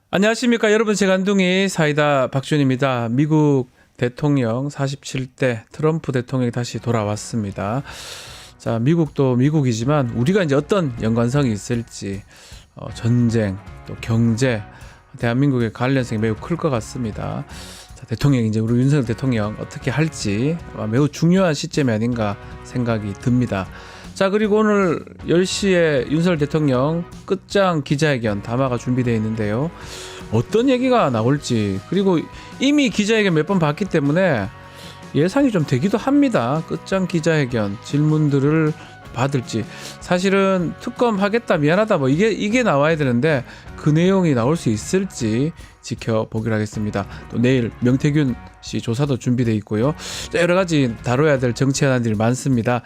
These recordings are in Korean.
안녕하십니까 여러분, 재간둥이 사이다 박준입니다. 미국 대통령 47대 트럼프 대통령이 다시 돌아왔습니다. 자, 미국도 미국이지만 우리가 이제 어떤 연관성이 있을지, 전쟁 또 경제, 대한민국의 관련성이 매우 클 것 같습니다. 자, 대통령이 이제 우리 윤석열 대통령 어떻게 할지 매우 중요한 시점이 아닌가 생각이 듭니다. 자, 그리고 오늘 10시에 윤석열 대통령 끝장 기자회견 담화가 준비되어 있는데요. 어떤 얘기가 나올지, 그리고 이미 기자회견 몇 번 봤기 때문에 예상이 좀 되기도 합니다. 끝장 기자회견 질문들을 받을지, 사실은 특검 하겠다, 미안하다, 뭐 이게 나와야 되는데 그 내용이 나올 수 있을지 지켜보기로 하겠습니다. 또 내일 명태균 씨 조사도 준비되어 있고요. 여러 가지 다뤄야 될 정치 현안들이 많습니다.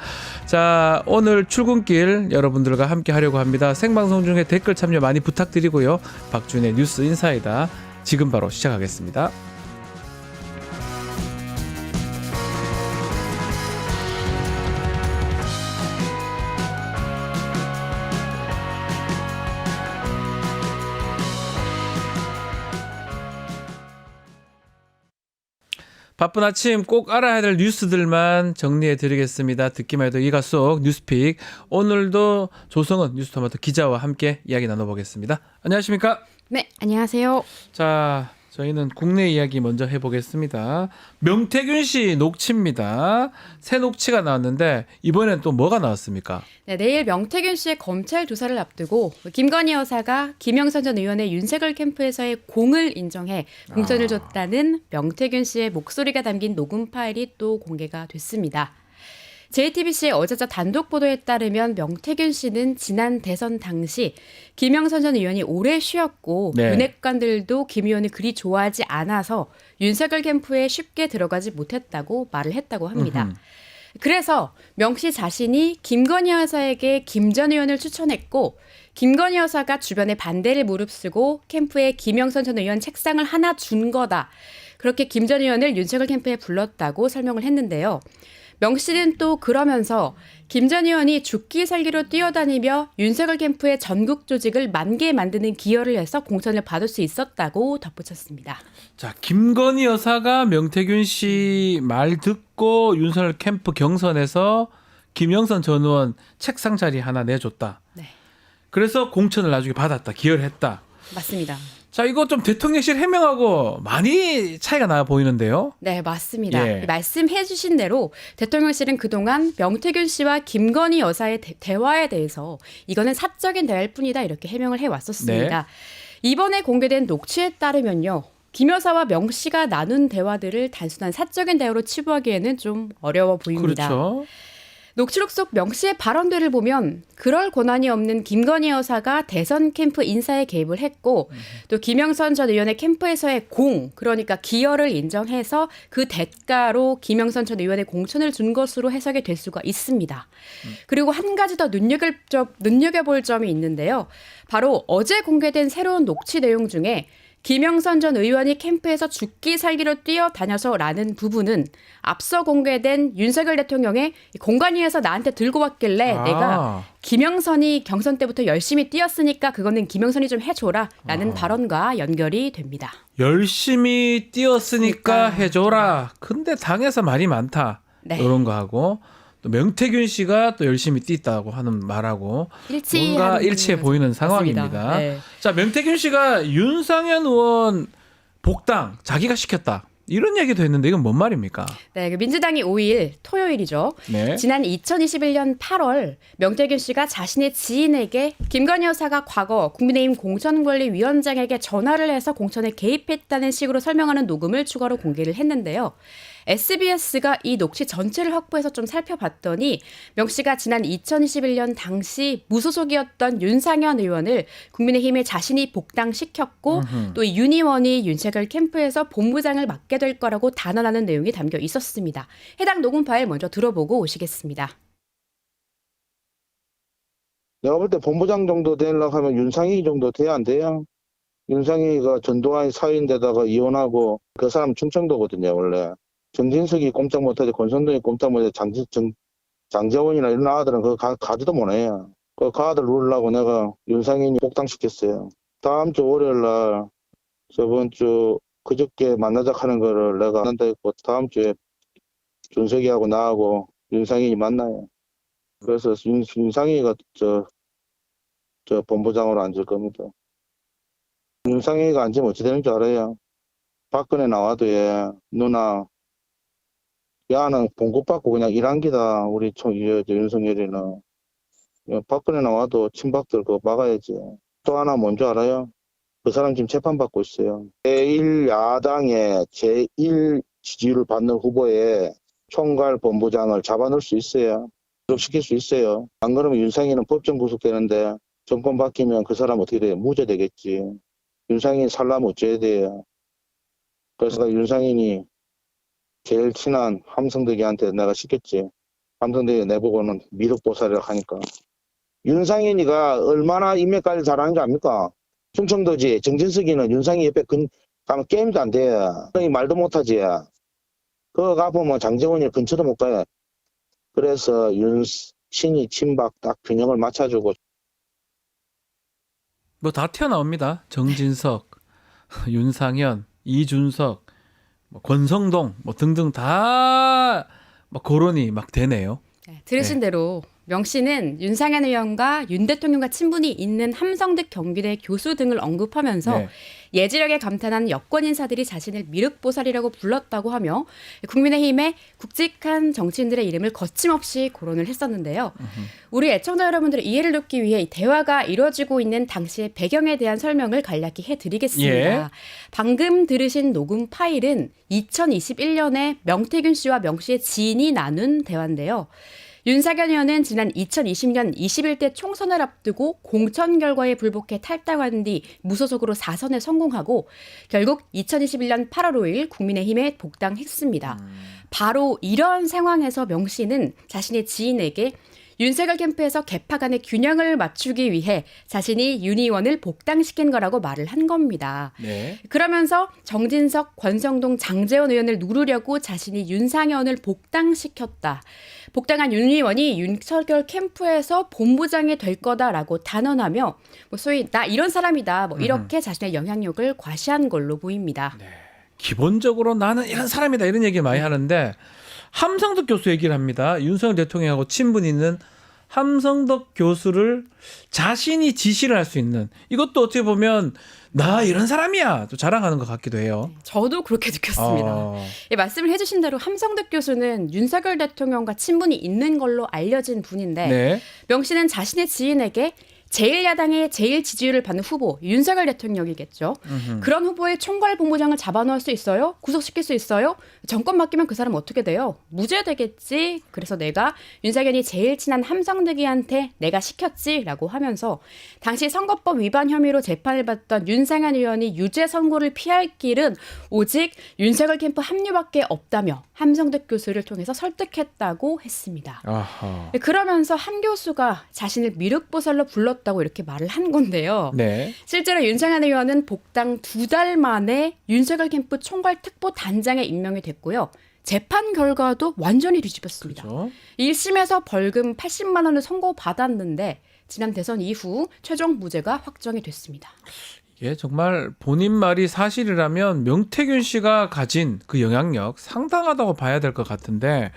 자, 오늘 출근길 여러분들과 함께 하려고 합니다. 생방송 중에 댓글 참여 많이 부탁드리고요. 박준의 뉴스 인사이다 지금 바로 시작하겠습니다. 바쁜 아침 꼭 알아야 될 뉴스들만 정리해 드리겠습니다. 듣기만 해도 이가 쏙 뉴스픽. 오늘도 조성은 뉴스토마토 기자와 함께 이야기 나눠보겠습니다. 안녕하십니까? 네, 안녕하세요. 자, 저희는 국내 이야기 먼저 해보겠습니다. 명태균 씨 녹취입니다. 새 녹취가 나왔는데 이번엔 또 뭐가 나왔습니까? 네, 내일 명태균 씨의 검찰 조사를 앞두고 김건희 여사가 김영선 전 의원의 윤석열 캠프에서의 공을 인정해 공천을 줬다는 명태균 씨의 목소리가 담긴 녹음 파일이 또 공개가 됐습니다. JTBC의 어제자 단독 보도에 따르면 명태균 씨는 지난 대선 당시 김영선 전 의원이 오래 쉬었고 윤핵관들도 김 의원을 그리 좋아하지 않아서 윤석열 캠프에 쉽게 들어가지 못했다고 말을 했다고 합니다. 그래서 명 씨 자신이 김건희 여사에게 김 전 의원을 추천했고, 김건희 여사가 주변에 반대를 무릅쓰고 캠프에 김영선 전 의원 책상을 하나 준 거다. 그렇게 김 전 의원을 윤석열 캠프에 불렀다고 설명을 했는데요. 명 씨는 또 그러면서 김 전 의원이 죽기 살기로 뛰어다니며 윤석열 캠프의 전국 조직을 만개 만드는 기여를 해서 공천을 받을 수 있었다고 덧붙였습니다. 자, 김건희 여사가 명태균 씨 말 듣고 윤석열 캠프 경선에서 김영선 전 의원 책상 자리 하나 내줬다. 네. 그래서 공천을 나중에 받았다, 기여를 했다. 맞습니다. 자, 이거 좀 대통령실 해명하고 많이 차이가 나 보이는데요. 네, 맞습니다. 예. 말씀해 주신 대로 대통령실은 그동안 명태균 씨와 김건희 여사의 대화에 대해서 이거는 사적인 대화일 뿐이다, 이렇게 해명을 해왔었습니다. 이번에 공개된 녹취에 따르면요, 김 여사와 명 씨가 나눈 대화들을 단순한 사적인 대화로 치부하기에는 좀 어려워 보입니다. 그렇죠. 녹취록 속 명 씨의 발언들을 보면 그럴 권한이 없는 김건희 여사가 대선 캠프 인사에 개입을 했고, 또 김영선 전 의원의 캠프에서의 그러니까 기여를 인정해서 그 대가로 김영선 전 의원의 공천을 준 것으로 해석이 될 수가 있습니다. 그리고 한 가지 더 눈여겨볼 점이 있는데요. 바로 어제 공개된 새로운 녹취 내용 중에 김영선 전 의원이 캠프에서 죽기 살기로 뛰어다녀서라는 부분은 앞서 공개된 윤석열 대통령의 공관위에서 나한테 들고 왔길래 내가 김영선이 경선 때부터 열심히 뛰었으니까 그거는 김영선이 좀 해줘라 라는 발언과 연결이 됩니다. 열심히 뛰었으니까 해줘라. 근데 당에서 말이 많다. 이런 거 하고, 또 명태균 씨가 또 열심히 뛰었다고 하는 말하고 뭔가 일치해 보이는 상황입니다. 네. 자, 명태균 씨가 윤상현 의원 복당 자기가 시켰다, 이런 얘기도 했는데 이건 뭔 말입니까? 네, 민주당이 5일 토요일이죠. 네. 지난 2021년 8월 명태균 씨가 자신의 지인에게 김건희 여사가 과거 국민의힘 공천관리위원장에게 전화를 해서 공천에 개입했다는 식으로 설명하는 녹음을 추가로 공개를 했는데요. SBS가 이 녹취 전체를 확보해서 좀 살펴봤더니 명 씨가 지난 2021년 당시 무소속이었던 윤상현 의원을 국민의힘에 자신이 복당시켰고, 또 이 윤 의원이 윤석열 캠프에서 본부장을 맡게 될 거라고 단언하는 내용이 담겨 있었습니다. 해당 녹음 파일 먼저 들어보고 오시겠습니다. 내가 볼 때 본부장 정도 되려고 하면 윤상희 정도 돼야 안 돼요? 윤상희가 전두환 사위인데다가 이혼하고, 그 사람 충청도거든요, 원래. 정진석이 꼼짝 못하지, 권선동이 꼼짝 못하지, 장재원이나 이런 아들은 그거 가지도 못해요. 그 아들 누르려고 내가 윤상인이 복당시켰어요. 다음 주 월요일 날 저번 주 그저께 만나자 하는 거를 내가 만난다 했고 다음 주에 준석이하고 나하고 윤상인이 만나요. 그래서 윤상이가 저 본부장으로 앉을 겁니다. 윤상이가 앉으면 어찌 되는 줄 알아요? 박근혜 나와도 얘 누나 야는 봉급받고 그냥 일한기다 우리 윤석열이는. 박근혜 나와도 친박들 그거 막아야지. 또 하나 뭔지 알아요? 그 사람 지금 재판받고 있어요. 제1야당의 제1 지지율을 받는 후보에 총괄 본부장을 잡아놓을 수 있어요. 구속시킬 수 있어요. 안 그러면 윤상이는 법정 구속되는데 정권 바뀌면 그 사람 어떻게 돼요? 무죄 되겠지. 윤상이 살라면 어째야 돼요. 그래서 윤상인이 제일 친한 함성덕이한테 내가 시켰지. 함성덕이 내보고는 미륵보살이라고 하니까. 윤상인이가 얼마나 인맥관리 잘하는 줄 압니까? 충청도지. 정진석이는 윤상이 옆에 가면 게임도 안 돼. 말도 못하지. 그거 가보면 장재원이 근처도 못 가요. 그래서 친이 친박 딱 균형을 맞춰주고. 뭐 다 튀어나옵니다. 정진석, 윤상현, 이준석, 뭐 권성동 뭐 등등 다 막 거론이 막 되네요. 네, 들으신 대로 명 씨는 윤상현 의원과 윤 대통령과 친분이 있는 함성득 경기대 교수 등을 언급하면서 네. 예지력에 감탄한 여권 인사들이 자신을 미륵보살이라고 불렀다고 하며 국민의힘의 굵직한 정치인들의 이름을 거침없이 거론을 했었는데요. 우리 애청자 여러분들의 이해를 돕기 위해 이 대화가 이루어지고 있는 당시의 배경에 대한 설명을 간략히 해드리겠습니다. 예. 방금 들으신 녹음 파일은 2021년에 명태균 씨와 명 씨의 지인이 나눈 대화인데요. 윤상현 의원은 지난 2020년 21대 총선을 앞두고 공천 결과에 불복해 탈당한 뒤 무소속으로 4선에 성공하고 결국 2021년 8월 5일 국민의힘에 복당했습니다. 바로 이런 상황에서 명 씨는 자신의 지인에게 윤석열 캠프에서 개파 간의 균형을 맞추기 위해 자신이 윤 의원을 복당시킨 거라고 말을 한 겁니다. 네. 그러면서 정진석, 권성동, 장제원 의원을 누르려고 자신이 윤상현을 복당시켰다. 복당한 윤 의원이 윤석열 캠프에서 본부장이 될 거다라고 단언하며 뭐 소위 나 이런 사람이다 뭐 이렇게 자신의 영향력을 과시한 걸로 보입니다. 네. 기본적으로 나는 이런 사람이다 이런 얘기 많이 하는데 함성덕 교수 얘기를 합니다. 윤석열 대통령하고 친분 있는 함성덕 교수를 자신이 지시를 할 수 있는 이것도 어떻게 보면 나 이런 사람이야 또 자랑하는 것 같기도 해요. 저도 그렇게 느꼈습니다. 예, 말씀을 해주신 대로 함성덕 교수는 윤석열 대통령과 친분이 있는 걸로 알려진 분인데 네. 명 씨는 자신의 지인에게 제1야당의 제일 지지율을 받는 후보 윤석열 대통령이겠죠. 그런 후보의 총괄 본부장을 잡아놓을 수 있어요? 구속시킬 수 있어요? 정권 바뀌면 그 사람 어떻게 돼요? 무죄 되겠지. 그래서 내가 윤석열이 제일 친한 함성득이한테 내가 시켰지라고 하면서 당시 선거법 위반 혐의로 재판을 받던 윤상현 의원이 유죄 선고를 피할 길은 오직 윤석열 캠프 합류밖에 없다며 함성득 교수를 통해서 설득했다고 했습니다. 아하. 그러면서 함 교수가 자신을 미륵보살로 불렀다고 이렇게 말을 한 건데요. 네. 실제로 윤상현 의원은 복당 2달 만에 윤석열 캠프 총괄 특보 단장에 임명이 됐고요. 재판 결과도 완전히 뒤집혔습니다. 그렇죠. 1심에서 벌금 80만 원을 선고받았는데 지난 대선 이후 최종 무죄가 확정이 됐습니다. 이게 정말 본인 말이 사실이라면 명태균 씨가 가진 그 영향력 상당하다고 봐야 될 것 같은데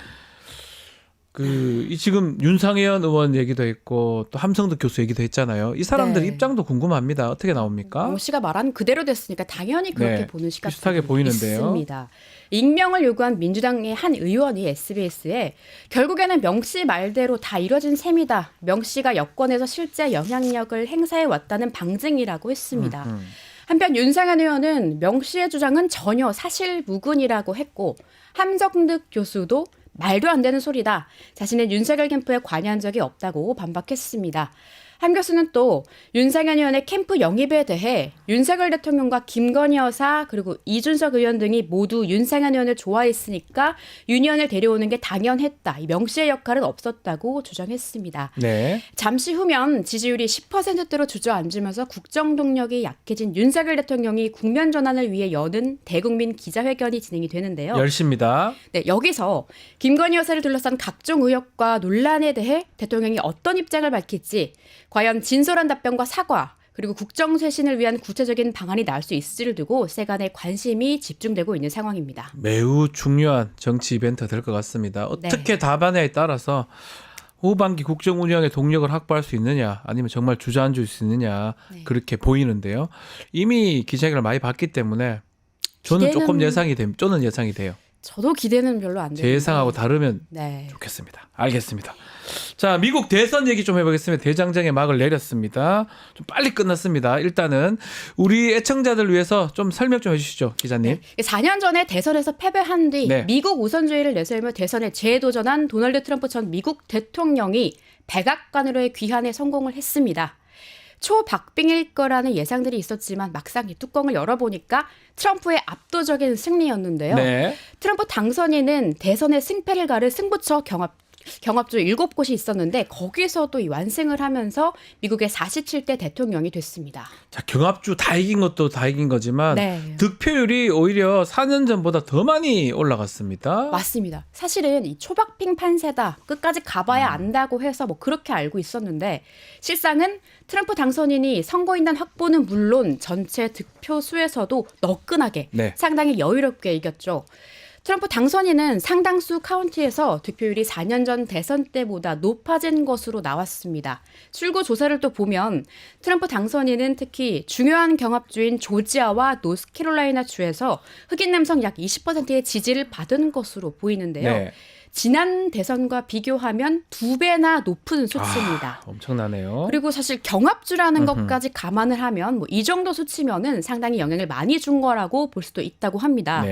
이 지금 윤상현 의원 얘기도 했고 또 함성득 교수 얘기도 했잖아요. 이 사람들 네. 입장도 궁금합니다. 어떻게 나옵니까? 모 씨가 말한 그대로 됐으니까 당연히 그렇게 네, 보는 시각이 비슷하게 보이는데요. 있습니다. 익명을 요구한 민주당의 한 의원이 SBS에 결국에는 명 씨 말대로 다 이뤄진 셈이다. 명 씨가 여권에서 실제 영향력을 행사해 왔다는 방증이라고 했습니다. 한편 윤상현 의원은 명 씨의 주장은 전혀 사실무근이라고 했고 함성득 교수도 말도 안 되는 소리다. 자신은 윤석열 캠프에 관여한 적이 없다고 반박했습니다. 함 교수는 또 윤상현 의원의 캠프 영입에 대해 윤석열 대통령과 김건희 여사 그리고 이준석 의원 등이 모두 윤상현 의원을 좋아했으니까 윤 의원을 데려오는 게 당연했다. 이 명 씨의 역할은 없었다고 주장했습니다. 네. 잠시 후면 지지율이 10%대로 주저앉으면서 국정 동력이 약해진 윤석열 대통령이 국면 전환을 위해 여는 대국민 기자회견이 진행이 되는데요. 10시입니다. 네, 여기서 김건희 여사를 둘러싼 각종 의혹과 논란에 대해 대통령이 어떤 입장을 밝힐지 과연 진솔한 답변과 사과 그리고 국정 쇄신을 위한 구체적인 방안이 나올 수 있을지를 두고 세간의 관심이 집중되고 있는 상황입니다. 매우 중요한 정치 이벤트 될 것 같습니다. 어떻게 답안에 따라서 후반기 국정 운영의 동력을 확보할 수 있느냐 아니면 정말 주저앉을 수 있느냐 그렇게 보이는데요. 이미 기자회견을 많이 봤기 때문에 저는 조금 예상이 돼요. 저도 기대는 별로 안 돼요. 제 예상하고 다르면 좋겠습니다. 알겠습니다. 자, 미국 대선 얘기 좀 해보겠습니다. 대장정의 막을 내렸습니다. 좀 빨리 끝났습니다. 일단은 우리 애청자들 위해서 좀 설명 좀 해주시죠, 기자님. 4년 전에 대선에서 패배한 뒤 미국 우선주의를 내세우며 대선에 재도전한 도널드 트럼프 전 미국 대통령이 백악관으로의 귀환에 성공을 했습니다. 초박빙일 거라는 예상들이 있었지만 막상 이 뚜껑을 열어보니까 트럼프의 압도적인 승리였는데요. 트럼프 당선인은 대선의 승패를 가를 승부처 경합조 7곳이 있었는데 거기서도 이 완승을 하면서 미국의 47대 대통령이 됐습니다. 자, 경합주 다 이긴 것도 다 이긴 거지만 득표율이 오히려 4년 전보다 더 많이 올라갔습니다. 맞습니다. 사실은 이 초박빙 판세다. 끝까지 가봐야 안다고 해서 뭐 그렇게 알고 있었는데 실상은 트럼프 당선인이 선거인단 확보는 물론 전체 득표 수에서도 너끈하게 상당히 여유롭게 이겼죠. 트럼프 당선인은 상당수 카운티에서 득표율이 4년 전 대선 때보다 높아진 것으로 나왔습니다. 출구 조사를 또 보면 트럼프 당선인은 특히 중요한 경합주인 조지아와 노스캐롤라이나 주에서 흑인 남성 약 20%의 지지를 받은 것으로 보이는데요. 지난 대선과 비교하면 2배나 높은 수치입니다. 엄청나네요. 그리고 사실 경합주라는 것까지 감안을 하면 뭐 이 정도 수치면은 상당히 영향을 많이 준 거라고 볼 수도 있다고 합니다.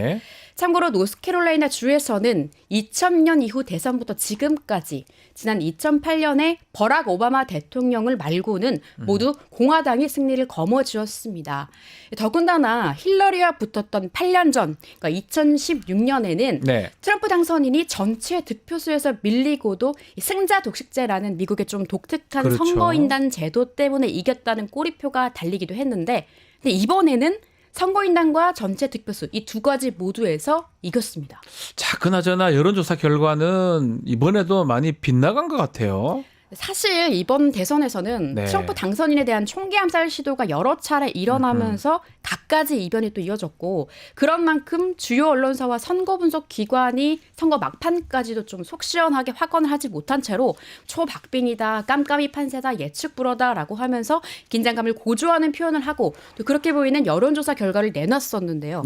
참고로 노스캐롤라이나 주에서는 2000년 이후 대선부터 지금까지 지난 2008년에 버락 오바마 대통령을 말고는 모두 공화당이 승리를 거머쥐었습니다. 더군다나 힐러리와 붙었던 8년 전, 그러니까 2016년에는 트럼프 당선인이 전체 득표수에서 밀리고도 승자 독식제라는 미국의 좀 독특한 선거인단 제도 때문에 이겼다는 꼬리표가 달리기도 했는데 근데 이번에는 선거인단과 전체 득표수 이 두 가지 모두에서 이겼습니다. 자, 그나저나 여론조사 결과는 이번에도 많이 빗나간 것 같아요. 사실 이번 대선에서는 트럼프 당선인에 대한 총기 암살 시도가 여러 차례 일어나면서 갖가지 이변이 또 이어졌고 그런 만큼 주요 언론사와 선거 분석 기관이 선거 막판까지도 좀 속 시원하게 확언을 하지 못한 채로 초박빙이다, 깜깜이 판세다, 예측 불허다라고 하면서 긴장감을 고조하는 표현을 하고 또 그렇게 보이는 여론조사 결과를 내놨었는데요.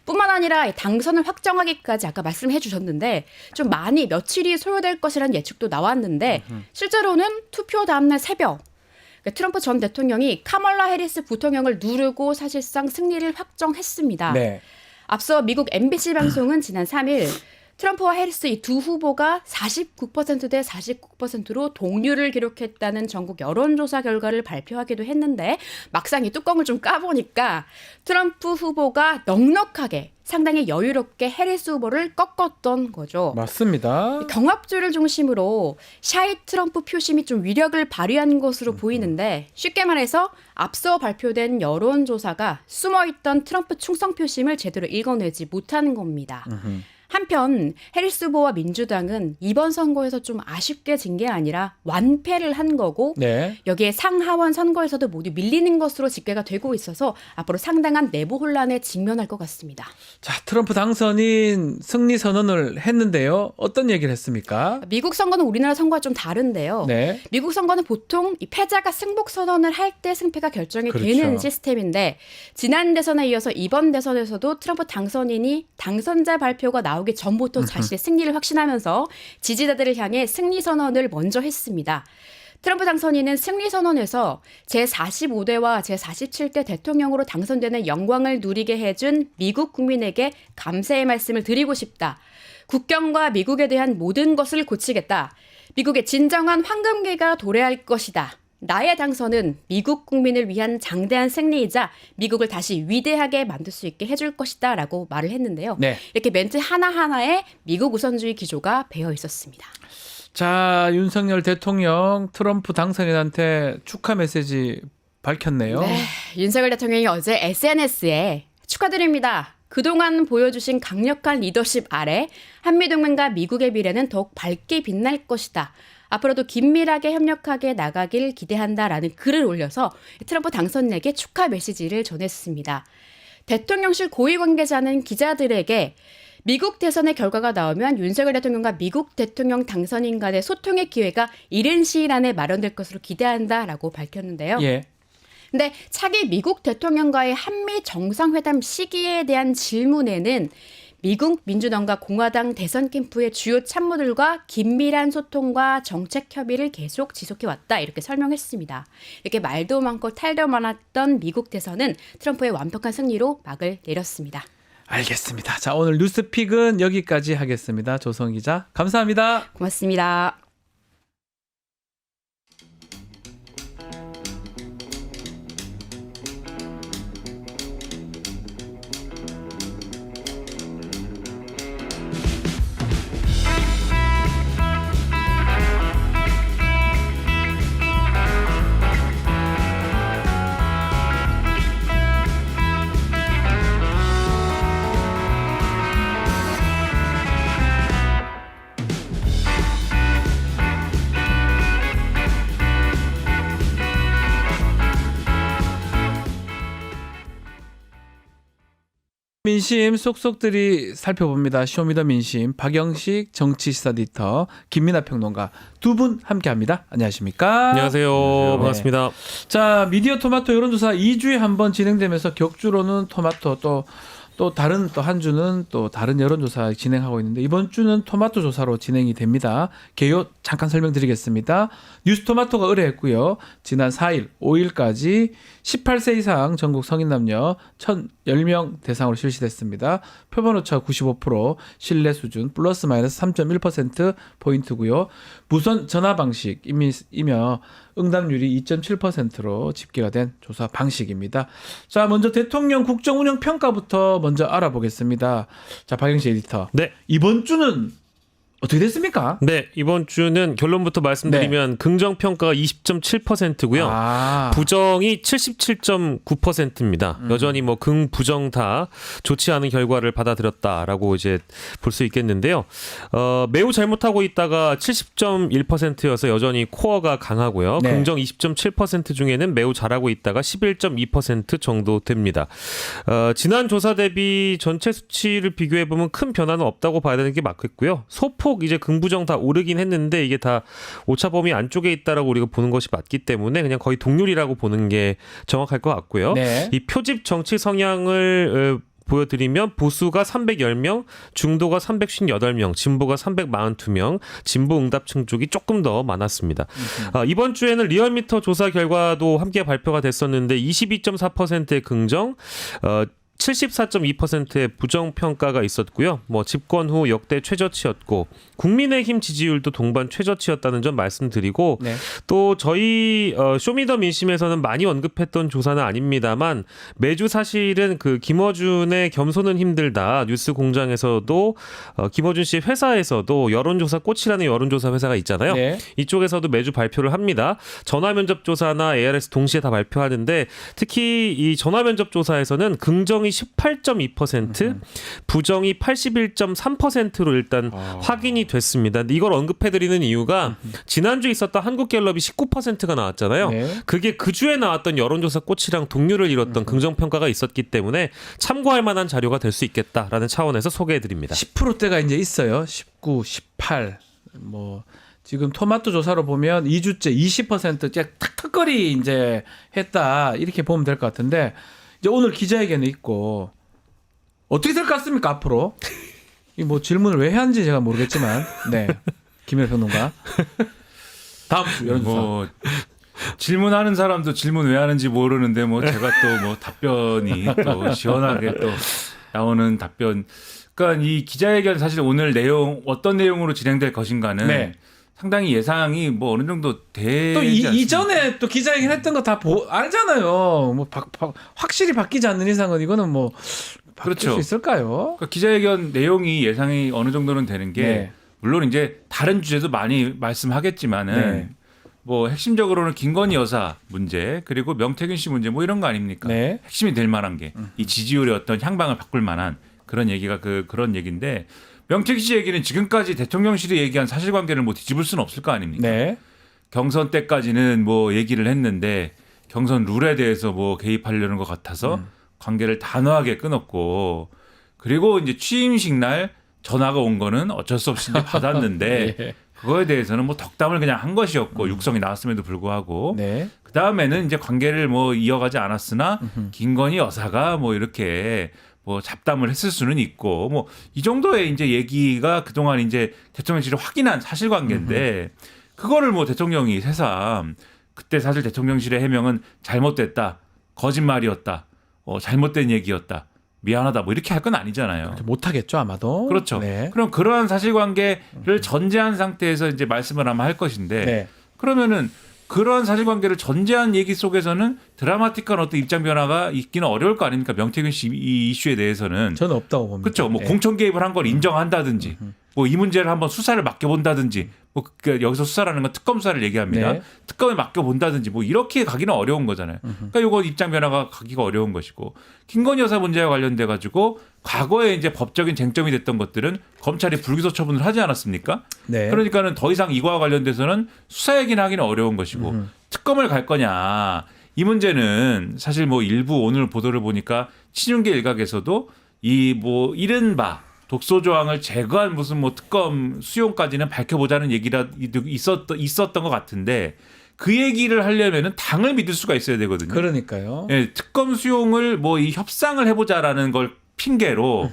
뿐만 아니라 당선을 확정하기까지 아까 말씀해 주셨는데 좀 많이 며칠이 소요될 것이라는 예측도 나왔는데 실제로는 투표 다음날 새벽 트럼프 전 대통령이 카멀라 해리스 부통령을 누르고 사실상 승리를 확정했습니다. 앞서 미국 MBC 방송은 지난 3일 트럼프와 해리스 이 두 후보가 49% 대 49%로 동률을 기록했다는 전국 여론조사 결과를 발표하기도 했는데 막상 이 뚜껑을 좀 까보니까 트럼프 후보가 넉넉하게 상당히 여유롭게 해리스 후보를 꺾었던 거죠. 맞습니다. 경합주를 중심으로 샤이 트럼프 표심이 좀 위력을 발휘한 것으로 보이는데 쉽게 말해서 앞서 발표된 여론조사가 숨어있던 트럼프 충성 표심을 제대로 읽어내지 못하는 겁니다. 한편 해리스 후보와 민주당은 이번 선거에서 좀 아쉽게 진 게 아니라 완패를 한 거고 여기에 상하원 선거에서도 모두 밀리는 것으로 집계가 되고 있어서 앞으로 상당한 내부 혼란에 직면할 것 같습니다. 자, 트럼프 당선인 승리 선언을 했는데요. 어떤 얘기를 했습니까? 미국 선거는 우리나라 선거와 좀 다른데요. 미국 선거는 보통 이 패자가 승복 선언을 할 때 승패가 결정이 되는 시스템인데 지난 대선에 이어서 이번 대선에서도 트럼프 당선인이 당선자 발표가 나오기 전부터 자신의 승리를 확신하면서 지지자들을 향해 승리 선언을 먼저 했습니다. 트럼프 당선인은 승리 선언에서 제45대와 제47대 대통령으로 당선되는 영광을 누리게 해준 미국 국민에게 감사의 말씀을 드리고 싶다. 국경과 미국에 대한 모든 것을 고치겠다. 미국의 진정한 황금기가 도래할 것이다. 나의 당선은 미국 국민을 위한 장대한 승리이자 미국을 다시 위대하게 만들 수 있게 해줄 것이다 라고 말을 했는데요. 이렇게 멘트 하나하나에 미국 우선주의 기조가 배어 있었습니다. 자, 윤석열 대통령 트럼프 당선인한테 축하 메시지 밝혔네요. 윤석열 대통령이 어제 SNS에 축하드립니다. 그동안 보여주신 강력한 리더십 아래 한미동맹과 미국의 미래는 더욱 밝게 빛날 것이다. 앞으로도 긴밀하게 협력하게 나가길 기대한다라는 글을 올려서 트럼프 당선에게 축하 메시지를 전했습니다. 대통령실 고위 관계자는 기자들에게 미국 대선의 결과가 나오면 윤석열 대통령과 미국 대통령 당선인 간의 소통의 기회가 이른 시일 안에 마련될 것으로 기대한다라고 밝혔는데요. 예. 근데 차기 미국 대통령과의 한미 정상회담 시기에 대한 질문에는 미국 민주당과 공화당 대선 캠프의 주요 참모들과 긴밀한 소통과 정책 협의를 계속 지속해왔다 이렇게 설명했습니다. 이렇게 말도 많고 탈도 많았던 미국 대선은 트럼프의 완벽한 승리로 막을 내렸습니다. 알겠습니다. 자, 오늘 뉴스픽은 여기까지 하겠습니다. 조성 기자, 감사합니다. 고맙습니다. 민심 쏙쏙들이 살펴봅니다. 쇼미더민심 박영식 정치시사 에디터 김민하 평론가 두 분 함께합니다. 안녕하십니까? 안녕하세요. 반갑습니다. 자, 미디어 토마토 여론조사 2주에 한 번 진행되면서 격주로는 토마토 또 다른 또 한 주는 또 다른 여론조사 진행하고 있는데 이번 주는 토마토 조사로 진행이 됩니다. 개요 잠깐 설명드리겠습니다. 뉴스토마토가 의뢰했고요. 지난 4일, 5일까지 18세 이상 전국 성인 남녀 1,010명 대상으로 실시됐습니다. 표본 오차 95%, 신뢰 수준 플러스 마이너스 3.1%포인트고요. 무선 전화 방식이며 응답률이 2.7%로 집계가 된 조사 방식입니다. 자, 먼저 대통령 국정운영 평가부터 먼저 알아보겠습니다. 자, 박영식 에디터. 네. 이번 주는 어떻게 됐습니까? 네, 이번 주는 결론부터 말씀드리면 긍정 평가가 20.7%고요. 부정이 77.9%입니다. 여전히 뭐 긍부정 다 좋지 않은 결과를 받아들였다라고 이제 볼 수 있겠는데요. 매우 잘못하고 있다가 70.1%여서 여전히 코어가 강하고요. 네. 긍정 20.7% 중에는 매우 잘하고 있다가 11.2% 정도 됩니다. 지난 조사 대비 전체 수치를 비교해 보면 큰 변화는 없다고 봐야 되는 게 맞겠고요. 소폭 이제 긍부정 다 오르긴 했는데 이게 다 오차 범위 안쪽에 있다라고 우리가 보는 것이 맞기 때문에 그냥 거의 동률이라고 보는 게 정확할 것 같고요. 네. 이 표집 정치 성향을 보여드리면 보수가 310명, 중도가 358명, 진보가 342명, 진보 응답층 쪽이 조금 더 많았습니다. 이번 주에는 리얼미터 조사 결과도 함께 발표가 됐었는데 22.4%의 긍정, 74.2%의 부정평가가 있었고요. 뭐 집권 후 역대 최저치였고 국민의힘 지지율도 동반 최저치였다는 점 말씀드리고 네. 또 저희 쇼미더민심에서는 많이 언급했던 조사는 아닙니다만 매주 사실은 그 김어준의 겸손은 힘들다 뉴스 공장에서도 김어준 씨 회사에서도 여론조사 꽃이라는 여론조사 회사가 있잖아요. 네. 이쪽에서도 매주 발표를 합니다. 전화면접조사나 ARS 동시에 다 발표하는데 특히 이 전화면접조사에서는 긍정이 18.2%, 부정이 81.3%로 일단 확인이 됐습니다. 근데 이걸 언급해드리는 이유가 지난주에 있었던 한국갤럽이 19%가 나왔잖아요. 네. 그게 그 주에 나왔던 여론조사 꽃이랑 동률을 이뤘던 긍정평가가 있었기 때문에 참고할 만한 자료가 될 수 있겠다라는 차원에서 소개해드립니다. 10%대가 이제 있어요. 19, 18. 뭐 지금 토마토 조사로 보면 2주째 20%째 탁탁거리 이제 했다. 이렇게 보면 될 것 같은데 이제 오늘 기자회견이 있고 어떻게 될 것 같습니까 앞으로? 이 뭐 질문을 왜 하는지 제가 모르겠지만, 네, 김일호 평론가. 다음 주 여론조사. 뭐 질문하는 사람도 질문 왜 하는지 모르는데 뭐 제가 또 뭐 답변이 또 시원하게 또 나오는 답변. 그러니까 이 기자회견 사실 오늘 내용 어떤 내용으로 진행될 것인가는. 네. 상당히 예상이 뭐 어느 정도 되지 또 않습니까? 이전에 또 기자회견 했던 거 다 알잖아요. 뭐 확실히 바뀌지 않는 이상은 이거는 뭐 바뀔 그렇죠. 수 있을까요? 그러니까 기자회견 내용이 예상이 어느 정도는 되는 게 네. 물론 이제 다른 주제도 많이 말씀하겠지만은 네. 뭐 핵심적으로는 김건희 여사 문제 그리고 명태균 씨 문제 뭐 이런 거 아닙니까? 네. 핵심이 될 만한 게 이 지지율의 어떤 향방을 바꿀 만한 그런 얘기가 그런 얘기인데 명태균 씨 얘기는 지금까지 대통령실이 얘기한 사실관계를 뭐 뒤집을 수는 없을 거 아닙니까? 네. 경선 때까지는 뭐 얘기를 했는데 경선 룰에 대해서 뭐 개입하려는 것 같아서 관계를 단호하게 끊었고 그리고 이제 취임식 날 전화가 온 거는 어쩔 수 없이 이제 받았는데 예. 그거에 대해서는 뭐 덕담을 그냥 한 것이었고 육성이 나왔음에도 불구하고 네. 그 다음에는 이제 관계를 뭐 이어가지 않았으나 김건희 여사가 뭐 이렇게 뭐 잡담을 했을 수는 있고 뭐 이 정도의 이제 얘기가 그동안 이제 대통령실이 확인한 사실관계인데 그거를 뭐 대통령이 새삼 그때 사실 대통령실의 해명은 잘못됐다, 거짓말이었다, 잘못된 얘기였다, 미안하다 뭐 이렇게 할 건 아니잖아요. 못하겠죠 아마도. 그렇죠. 네. 그럼 그러한 사실관계를 전제한 상태에서 이제 말씀을 아마 할 것인데 네. 그러면은 그러한 사실관계를 전제한 얘기 속에서는 드라마틱한 어떤 입장 변화가 있기는 어려울 거 아닙니까? 명태균 씨 이 이슈에 대해서는 저는 없다고 봅니다. 그렇죠. 뭐 네. 공천 개입을 한 걸 인정한다든지, 뭐 이 문제를 한번 수사를 맡겨본다든지, 뭐 여기서 수사라는 건 특검 수사를 얘기합니다. 네. 특검에 맡겨본다든지, 뭐 이렇게 가기는 어려운 거잖아요. 그러니까 이거 입장 변화가 가기가 어려운 것이고, 김건희 여사 문제와 관련돼 가지고 과거에 이제 법적인 쟁점이 됐던 것들은 검찰이 불기소 처분을 하지 않았습니까? 네. 그러니까는 더 이상 이거와 관련돼서는 수사 얘기는 하기는 어려운 것이고, 특검을 갈 거냐. 이 문제는 사실 뭐 일부 오늘 보도를 보니까 친윤계 일각에서도 이 뭐 이른바 독소 조항을 제거한 무슨 뭐 특검 수용까지는 밝혀보자는 얘기가 있었던 것 같은데 그 얘기를 하려면은 당을 믿을 수가 있어야 되거든요. 그러니까요. 예, 특검 수용을 뭐 이 협상을 해보자라는 걸 핑계로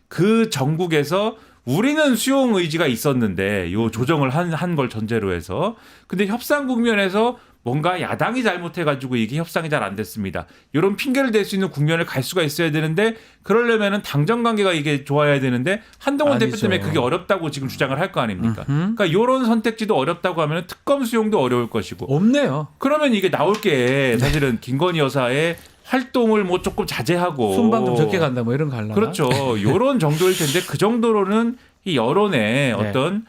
그 전국에서 우리는 수용 의지가 있었는데 요 조정을 한 걸 전제로 해서 근데 협상 국면에서 뭔가 야당이 잘못해가지고 이게 협상이 잘 안 됐습니다. 이런 핑계를 댈 수 있는 국면을 갈 수가 있어야 되는데 그러려면은 당정 관계가 이게 좋아야 되는데 한동훈 대표 때문에 그게 어렵다고 지금 주장을 할 거 아닙니까? 그러니까 이런 선택지도 어렵다고 하면 특검 수용도 어려울 것이고 없네요. 그러면 이게 나올 게 사실은 김건희 여사의 활동을 뭐 조금 자제하고 순방 좀 적게 간다 뭐 이런 거 하려나? 그렇죠. 요런 정도일 텐데 그 정도로는 이 여론의 어떤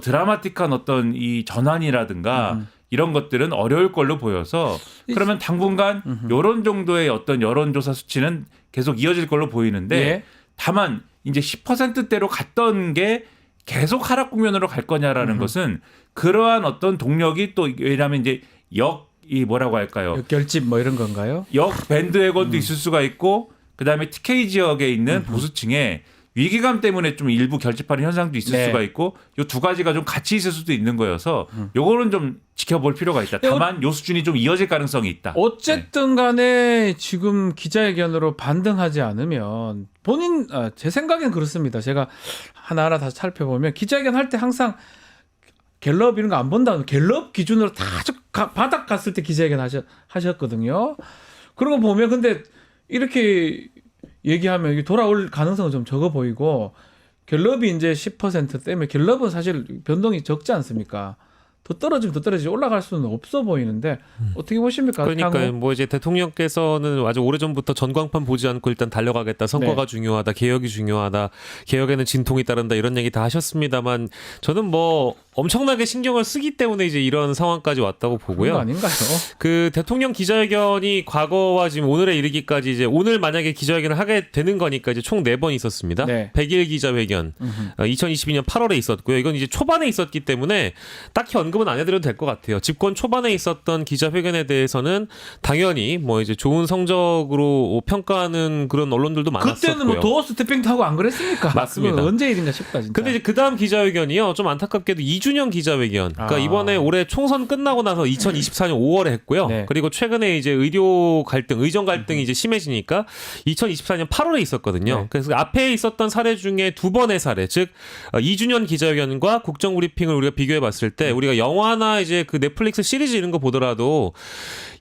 드라마틱한 어떤 이 전환이라든가 이런 것들은 어려울 걸로 보여서 그러면 당분간 요런 정도의 어떤 여론조사 수치는 계속 이어질 걸로 보이는데 예. 다만 이제 10%대로 갔던 게 계속 하락 국면으로 갈 거냐라는 것은 그러한 어떤 동력이 또 왜냐하면 이제 이 뭐라고 할까요? 결집 뭐 이런 건가요? 역 밴드웨건도 있을 수가 있고 그다음에 TK 지역에 있는 보수층에 위기감 때문에 좀 일부 결집하는 현상도 있을 네. 수가 있고 요 두 가지가 좀 같이 있을 수도 있는 거여서 요거는 좀 지켜볼 필요가 있다. 다만 요 수준이 좀 이어질 가능성이 있다. 어쨌든 간에 지금 기자회견으로 반등하지 않으면 제 생각엔 그렇습니다. 제가 하나하나 다 살펴보면 기자회견 할 때 항상 갤럽 이런 거 안 본다. 갤럽 기준으로 다 바닥 갔을 때 기자회견 하셨거든요. 그런 거 보면 근데 이렇게 얘기하면 이게 돌아올 가능성은 좀 적어 보이고 갤럽이 이제 10%대면 갤럽은 사실 변동이 적지 않습니까? 더 떨어지지 올라갈 수는 없어 보이는데 어떻게 보십니까? 그러니까 뭐 이제 대통령께서는 아주 오래전부터 전광판 보지 않고 일단 달려가겠다. 선거가 네. 중요하다. 개혁이 중요하다. 개혁에는 진통이 따른다. 이런 얘기 다 하셨습니다만 저는 뭐 엄청나게 신경을 쓰기 때문에 이제 이런 상황까지 왔다고 그런 보고요. 거 아닌가요? 그 대통령 기자회견이 과거와 지금 오늘에 이르기까지 이제 오늘 만약에 기자회견을 하게 되는 거니까 이제 총 4번 있었습니다. 네. 100일 기자회견 2022년 8월에 있었고요. 이건 이제 초반에 있었기 때문에 딱히 언급은 안 해드려도 될 것 같아요. 집권 초반에 있었던 기자회견에 대해서는 당연히 뭐 이제 좋은 성적으로 평가하는 그런 언론들도 많았었고요. 그때는 뭐 도어 스태핑 타고 안 그랬습니까? 맞습니다. 그건 언제 일인가 싶다 진짜. 근데 이제 그 다음 기자회견이요. 좀 안타깝게도 2주년 기자회견. 그러니까 이번에 올해 총선 끝나고 나서 2024년 5월에 했고요. 네. 그리고 최근에 이제 의료 갈등, 의정 갈등이 이제 심해지니까 2024년 8월에 있었거든요. 네. 그래서 앞에 있었던 사례 중에 두 번의 사례, 즉 2주년 기자회견과 국정브리핑을 우리가 비교해 봤을 때 우리가 영화나 이제 그 넷플릭스 시리즈 이런 거 보더라도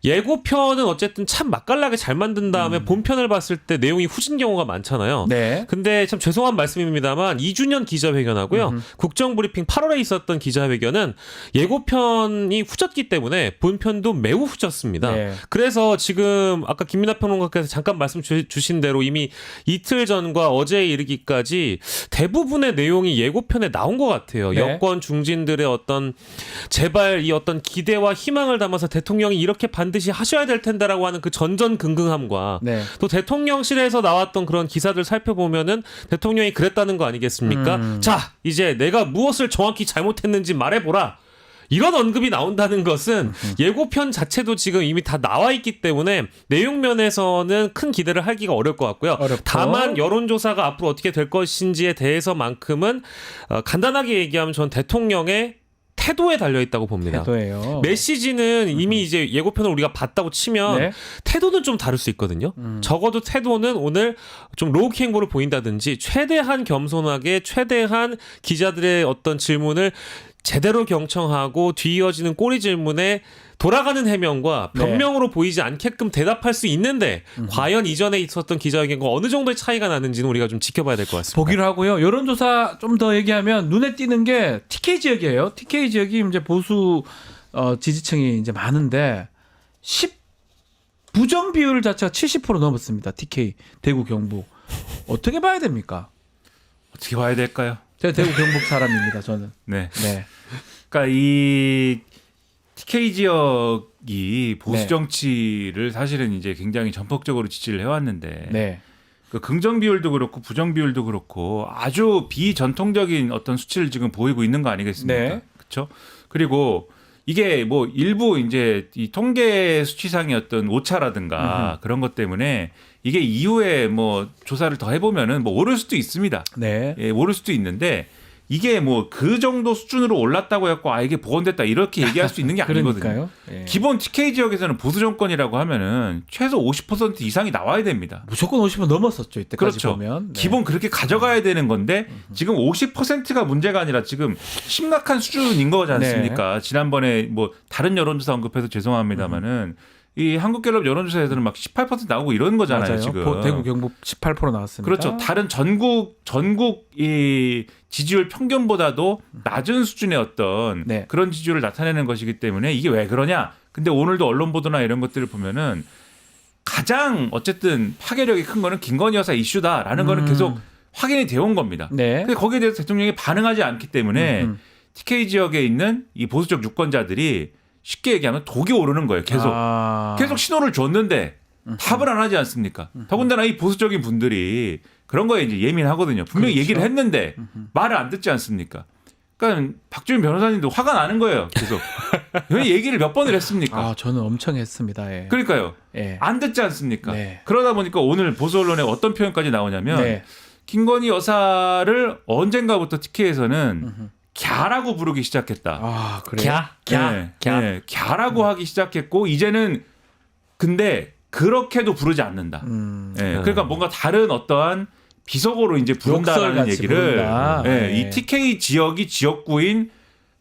예고편은 어쨌든 참 맛깔나게 잘 만든 다음에 본편을 봤을 때 내용이 후진 경우가 많잖아요. 네. 근데 참 죄송한 말씀입니다만 2주년 기자회견하고요. 국정브리핑 8월에 있었던 기자회견은 예고편이 후졌기 때문에 본편도 매우 후졌습니다. 네. 그래서 지금 아까 김민하 평론가께서 잠깐 말씀 주신 대로 이미 이틀 전과 어제에 이르기까지 대부분의 내용이 예고편에 나온 것 같아요. 네. 여권 중진들의 어떤 제발 이 어떤 기대와 희망을 담아서 대통령이 이렇게 반드시 하셔야 될 텐데라고 하는 그 전전긍긍함과 네. 또 대통령실에서 나왔던 그런 기사들 살펴보면은 대통령이 그랬다는 거 아니겠습니까? 자, 이제 내가 무엇을 정확히 잘못했는지 말해보라. 이런 언급이 나온다는 것은 예고편 자체도 지금 이미 다 나와 있기 때문에 내용 면에서는 큰 기대를 하기가 어려울 것 같고요. 어렵고. 다만 여론조사가 앞으로 어떻게 될 것인지에 대해서만큼은 간단하게 얘기하면 전 대통령의 태도에 달려 있다고 봅니다. 태도예요. 메시지는 이미 이제 예고편을 우리가 봤다고 치면 네. 태도는 좀 다를 수 있거든요. 적어도 태도는 오늘 좀 로우키 행보를 보인다든지 최대한 겸손하게 최대한 기자들의 어떤 질문을 제대로 경청하고 뒤이어지는 꼬리 질문에 돌아가는 해명과 네. 변명으로 보이지 않게끔 대답할 수 있는데 과연 이전에 있었던 기자회견과 어느 정도의 차이가 나는지는 우리가 좀 지켜봐야 될 것 같습니다. 보기로 하고요. 여론조사 좀 더 얘기하면 눈에 띄는 게 TK 지역이에요. TK 지역이 이제 보수 지지층이 이제 많은데 부정 비율 자체가 70% 넘었습니다. TK 대구 경북 어떻게 봐야 됩니까? 어떻게 봐야 될까요? 제가 대구 경북 사람입니다. 저는. 네. 네. 그러니까 이 TK 지역이 보수 네. 정치를 사실은 이제 굉장히 전폭적으로 지지를 해왔는데 네. 그 긍정 비율도 그렇고 부정 비율도 그렇고 아주 비전통적인 어떤 수치를 지금 보이고 있는 거 아니겠습니까? 네. 그렇죠? 그리고 이게 뭐 일부 이제 이 통계 수치상의 어떤 오차라든가 그런 것 때문에 이게 이후에 뭐 조사를 더 해보면은 뭐 오를 수도 있습니다. 네. 예, 오를 수도 있는데 이게 뭐 그 정도 수준으로 올랐다고 해갖고 아 이게 복원됐다 이렇게 얘기할 수 있는 게 아니거든요. 그러니까요. 예. 기본 TK 지역에서는 보수 정권이라고 하면은 최소 50% 이상이 나와야 됩니다. 무조건 50은 넘었었죠. 이때까지 그렇죠. 보면. 네. 기본 그렇게 가져가야 되는 건데 지금 50%가 문제가 아니라 지금 심각한 수준인 거지 않습니까? 네. 지난번에 뭐 다른 여론조사 언급해서 죄송합니다만은 이 한국갤럽 여론조사에서는 막 18% 나오고 이런 거잖아요. 맞아요. 지금 대구 경북 18% 나왔습니다. 그렇죠. 다른 전국 이 지지율 평균보다도 낮은 수준의 어떤 네. 그런 지지율을 나타내는 것이기 때문에 이게 왜 그러냐? 근데 오늘도 언론 보도나 이런 것들을 보면은 가장 어쨌든 파괴력이 큰 거는 김건희 여사 이슈다라는 거는 계속 확인이 되어 온 겁니다. 네. 근데 거기에 대해서 대통령이 반응하지 않기 때문에 TK 지역에 있는 이 보수적 유권자들이 쉽게 얘기하면 독이 오르는 거예요. 계속 신호를 줬는데 답을 안 하지 않습니까? 더군다나 이 보수적인 분들이 그런 거에 이제 예민하거든요. 분명히 그렇죠. 얘기를 했는데 말을 안 듣지 않습니까? 그러니까 박주민 변호사님도 화가 나는 거예요. 계속 왜 얘기를 몇 번을 했습니까? 아, 저는 엄청 했습니다. 예. 그러니까요. 예. 안 듣지 않습니까? 네. 그러다 보니까 오늘 보수 언론에 어떤 표현까지 나오냐면 네. 김건희 여사를 언젠가부터 TK에서는 갸라고 부르기 시작했다. 아, 그래요? 갸라고 하기 시작했고 이제는 근데 그렇게도 부르지 않는다. 그러니까 뭔가 다른 어떠한 비속어로 이제 부른다라는 욕설같이 얘기를 부른다. 네. 이 TK 지역이 지역구인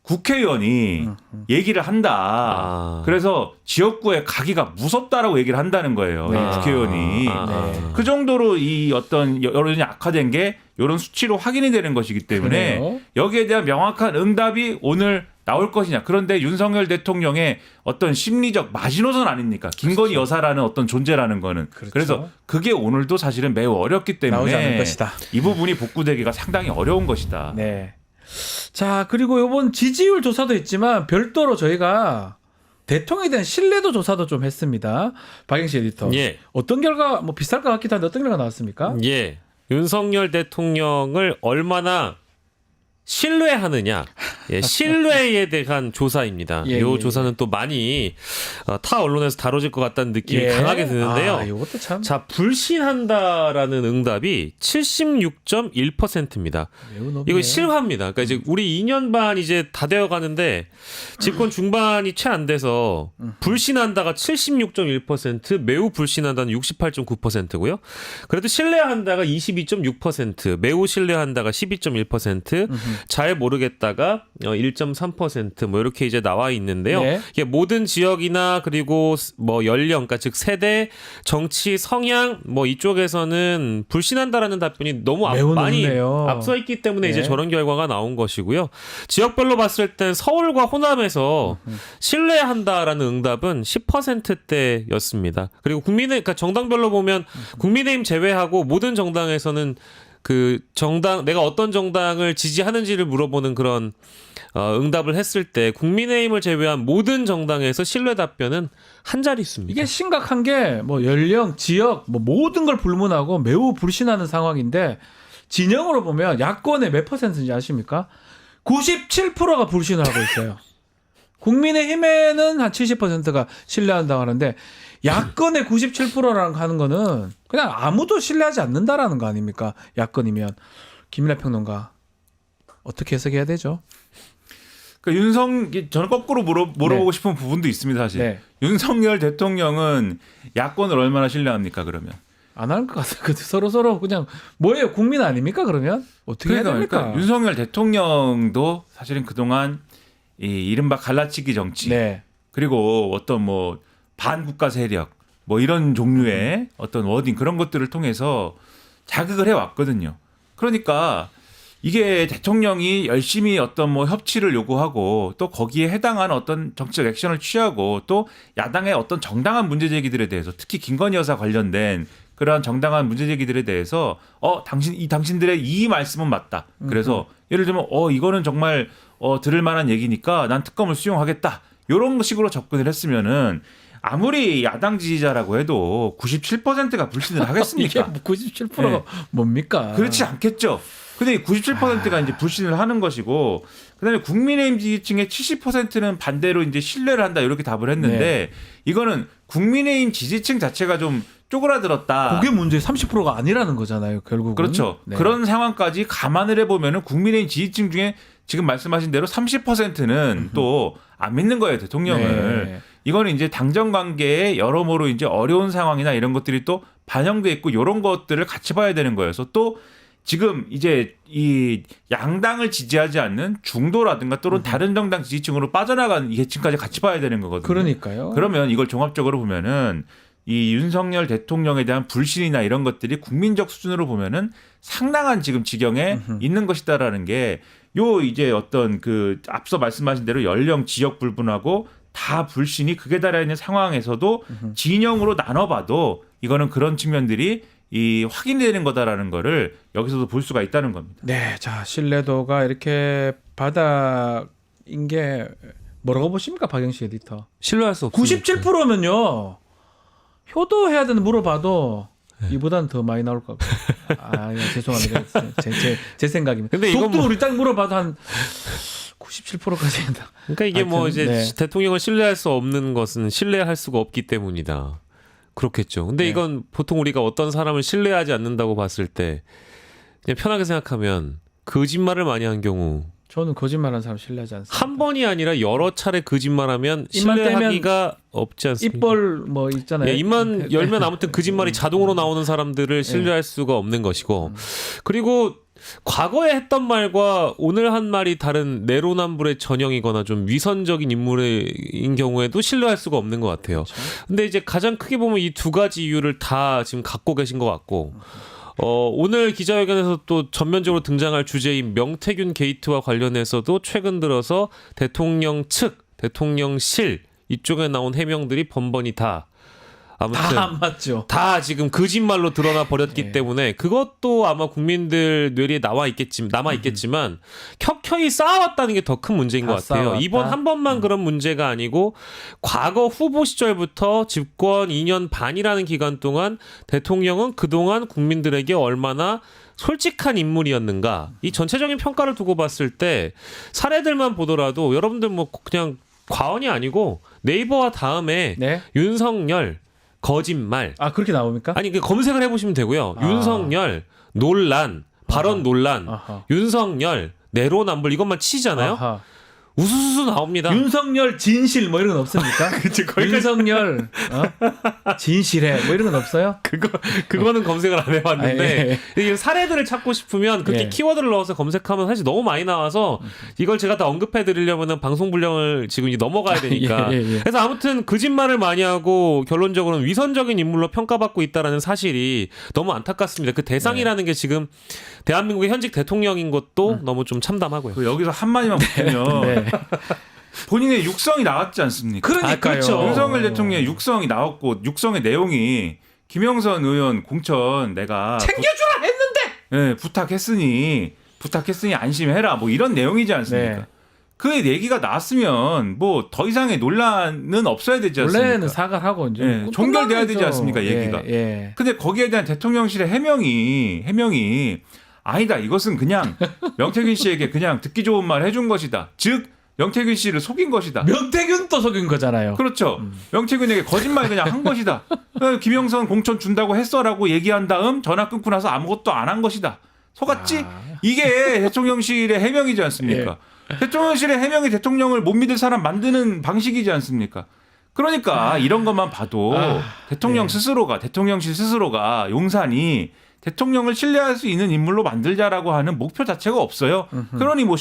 국회의원이 얘기를 한다. 그래서 지역구에 가기가 무섭다라고 얘기를 한다는 거예요. 이 국회의원이. 그 정도로 이 어떤 여론이 악화된 게 이런 수치로 확인이 되는 것이기 때문에 그래요? 여기에 대한 명확한 응답이 오늘 나올 것이냐. 그런데 윤석열 대통령의 어떤 심리적 마지노선 아닙니까? 김건희 여사라는 어떤 존재라는 거는. 그렇죠. 그래서 그게 오늘도 사실은 매우 어렵기 나오지 않을 때문에 것이다. 이 부분이 복구되기가 상당히 어려운 것이다. 네. 자, 그리고 이번 지지율 조사도 있지만 별도로 저희가 대통령에 대한 신뢰도 조사도 좀 했습니다. 박영식 에디터. 예. 어떤 결과 뭐 비쌀 것 같기도 한데 어떤 결과 나왔습니까? 예. 윤석열 대통령을 얼마나 신뢰하느냐. 예, 신뢰에 대한 조사입니다. 예, 이 예, 조사는 또 많이 타 언론에서 다뤄질 것 같다는 느낌이 예. 강하게 드는데요. 아, 이것도 참 자, 불신한다라는 응답이 76.1%입니다. 매우 높네요. 이거 실화입니다. 그러니까 이제 우리 2년 반 이제 다 되어 가는데 집권 중반이 채 안 돼서 불신한다가 76.1%, 매우 불신한다는 68.9%고요. 그래도 신뢰한다가 22.6%, 매우 신뢰한다가 12.1%, 잘 모르겠다가 1.3% 이렇게 이제 나와 있는데요. 네. 이게 모든 지역이나 그리고 뭐 연령, 그러니까 즉 세대, 정치, 성향 이쪽에서는 불신한다라는 답변이 너무 매우 많이 높네요. 앞서 있기 때문에 이제 네. 저런 결과가 나온 것이고요. 지역별로 봤을 땐 서울과 호남에서 신뢰한다라는 응답은 10%대였습니다. 그리고 그러니까 정당별로 보면 국민의힘 제외하고 모든 정당에서는 그 정당 내가 어떤 정당을 지지하는지를 물어보는 그런 응답을 했을 때 국민의힘을 제외한 모든 정당에서 신뢰 답변은 한 자릿수입니다. 이게 심각한 게 뭐 연령, 지역, 뭐 모든 걸 불문하고 매우 불신하는 상황인데 진영으로 보면 야권의 몇 %인지 아십니까? 97%가 불신을 하고 있어요. 국민의힘에는 한 70%가 신뢰한다고 하는데 야권의 97%라는 하는 거는 그냥 아무도 신뢰하지 않는다라는 거 아닙니까? 야권이면. 김민하 평론가 어떻게 해석해야 되죠? 그러니까 저는 거꾸로 물어보고 싶은 부분도 있습니다, 사실. 네. 윤석열 대통령은 야권을 얼마나 신뢰합니까, 그러면? 안 할 것 같아요. 서로 그냥 뭐예요? 국민 아닙니까? 그러면 어떻게 해야 됩니까? 그러니까 윤석열 대통령도 사실은 그동안 이 이른바 갈라치기 정치 네. 그리고 어떤 뭐 반국가 세력 뭐 이런 종류의 어떤 워딩 그런 것들을 통해서 자극을 해왔거든요. 그러니까 이게 대통령이 열심히 어떤 뭐 협치를 요구하고 또 거기에 해당하는 어떤 정치적 액션을 취하고 또 야당의 어떤 정당한 문제 제기들에 대해서 특히 김건희 여사 관련된 그러한 정당한 문제 제기들에 대해서 당신들의 이 말씀은 맞다. 그래서 예를 들면 이거는 정말 들을 만한 얘기니까 난 특검을 수용하겠다. 이런 식으로 접근을 했으면은 아무리 야당 지지자라고 해도 97%가 불신을 하겠습니까? 이게 97%가 뭡니까? 그렇지 않겠죠. 근데 97%가 이제 불신을 하는 것이고, 그다음에 국민의힘 지지층의 70%는 반대로 이제 신뢰를 한다 이렇게 답을 했는데, 이거는 국민의힘 지지층 자체가 좀 쪼그라들었다. 그게 문제 30%가 아니라는 거잖아요, 결국은. 그렇죠. 네. 그런 상황까지 감안을 해보면은 국민의힘 지지층 중에 지금 말씀하신 대로 30%는 또 안 믿는 거예요, 대통령을. 네. 이거는 이제 당정 관계에 여러모로 이제 어려운 상황이나 이런 것들이 또 반영돼 있고 이런 것들을 같이 봐야 되는 거예요. 그래서 또 지금 이제 이 양당을 지지하지 않는 중도라든가 또는 다른 정당 지지층으로 빠져나간 이 계층까지 같이 봐야 되는 거거든요. 그러니까요. 그러면 이걸 종합적으로 보면은 이 윤석열 대통령에 대한 불신이나 이런 것들이 국민적 수준으로 보면은 상당한 지금 지경에 있는 것이다라는 게 요 이제 어떤 그 앞서 말씀하신 대로 연령 지역 불분하고 다 불신이 극에 달해 있는 상황에서도 진영으로 나눠봐도 이거는 그런 측면들이 이 확인되는 거다라는 거를 여기서도 볼 수가 있다는 겁니다. 네, 자 신뢰도가 이렇게 바닥인 게 뭐라고 보십니까, 박영식 에디터? 신뢰할 수 없습니다. 97%면요. 효도해야 되는 물어봐도 이보다는 더 많이 나올 것 같고. 죄송합니다. 제 생각입니다. 근데 이건 독도 뭐- 우리 딱 물어봐도 한 97%까지 한다. 그러니까 이게 뭐 하여튼, 이제 네. 대통령을 신뢰할 수 없는 것은 신뢰할 수가 없기 때문이다. 그렇겠죠. 근데 네. 이건 보통 우리가 어떤 사람을 신뢰하지 않는다고 봤을 때 그냥 편하게 생각하면 거짓말을 많이 한 경우 저는 거짓말하는 사람 신뢰하지 않습니다. 한 번이 아니라 여러 차례 거짓말하면 입만 신뢰하기가 없지 않습니까? 입벌 뭐 있잖아요. 예, 입만 열면 아무튼 거짓말이 자동으로 나오는 사람들을 신뢰할 수가 없는 것이고, 그리고 과거에 했던 말과 오늘 한 말이 다른 내로남불의 전형이거나 좀 위선적인 인물인 경우에도 신뢰할 수가 없는 것 같아요. 근데 이제 가장 크게 보면 이 두 가지 이유를 다 지금 갖고 계신 것 같고, 오늘 기자회견에서 또 전면적으로 등장할 주제인 명태균 게이트와 관련해서도 최근 들어서 대통령 측, 대통령실 이쪽에 나온 해명들이 번번이 다 아무튼 다 안 맞죠. 다 지금 거짓말로 드러나 버렸기 예. 때문에 그것도 아마 국민들 뇌리에 남아 있겠지만 켜켜이 쌓아왔다는 게 더 큰 문제인 다 것 같아요. 쌓아왔다. 이번 한 번만 그런 문제가 아니고 과거 후보 시절부터 집권 2년 반이라는 기간 동안 대통령은 그동안 국민들에게 얼마나 솔직한 인물이었는가, 이 전체적인 평가를 두고 봤을 때 사례들만 보더라도 여러분들 뭐 그냥 과언이 아니고 네이버와 다음에 네. 윤석열 거짓말. 그렇게 나옵니까? 아니 그 검색을 해보시면 되고요. 윤석열 논란, 발언 논란, 아하. 윤석열 내로남불 이것만 치잖아요. 아하. 우수수수 나옵니다. 윤석열 진실 뭐 이런 건 없습니까? 윤석열 진실해 뭐 이런 건 없어요? 그거는 검색을 안 해봤는데 이 사례들을 찾고 싶으면 그렇게 예. 키워드를 넣어서 검색하면 사실 너무 많이 나와서 이걸 제가 다 언급해드리려면 방송 분량을 지금 이제 넘어가야 되니까. 예. 그래서 아무튼 거짓말을 많이 하고 결론적으로는 위선적인 인물로 평가받고 있다라는 사실이 너무 안타깝습니다. 그 대상이라는 게 지금 대한민국의 현직 대통령인 것도 너무 좀 참담하고요. 여기서 한마디만 붙이면 네. 본인의 육성이 나왔지 않습니까? 그러니까요. 그렇죠. 윤석열 대통령의 육성이 나왔고 육성의 내용이 김영선 의원 공천 내가 챙겨주라 했는데. 부탁했으니 안심해라 뭐 이런 내용이지 않습니까? 네. 그 얘기가 나왔으면 뭐 더 이상의 논란은 없어야 되지 않습니까? 원래는 사과를 하고 이제 예, 종결돼야 되지 않습니까, 얘기가. 예. 근데 거기에 대한 대통령실의 해명이 아니다. 이것은 그냥 명태균 씨에게 그냥 듣기 좋은 말 해준 것이다. 즉 명태균 씨를 속인 것이다. 명태균 또 속인 거잖아요. 그렇죠. 명태균에게 거짓말 그냥 한 것이다. 김영선 공천 준다고 했어라고 얘기한 다음 전화 끊고 나서 아무것도 안 한 것이다. 속았지? 이게 대통령실의 해명이지 않습니까? 대통령실의 해명이 대통령을 못 믿을 사람 만드는 방식이지 않습니까? 그러니까 이런 것만 봐도 대통령실 스스로가 용산이 대통령을 신뢰할 수 있는 인물로 만들자라고 하는 목표 자체가 없어요. 그러니 뭐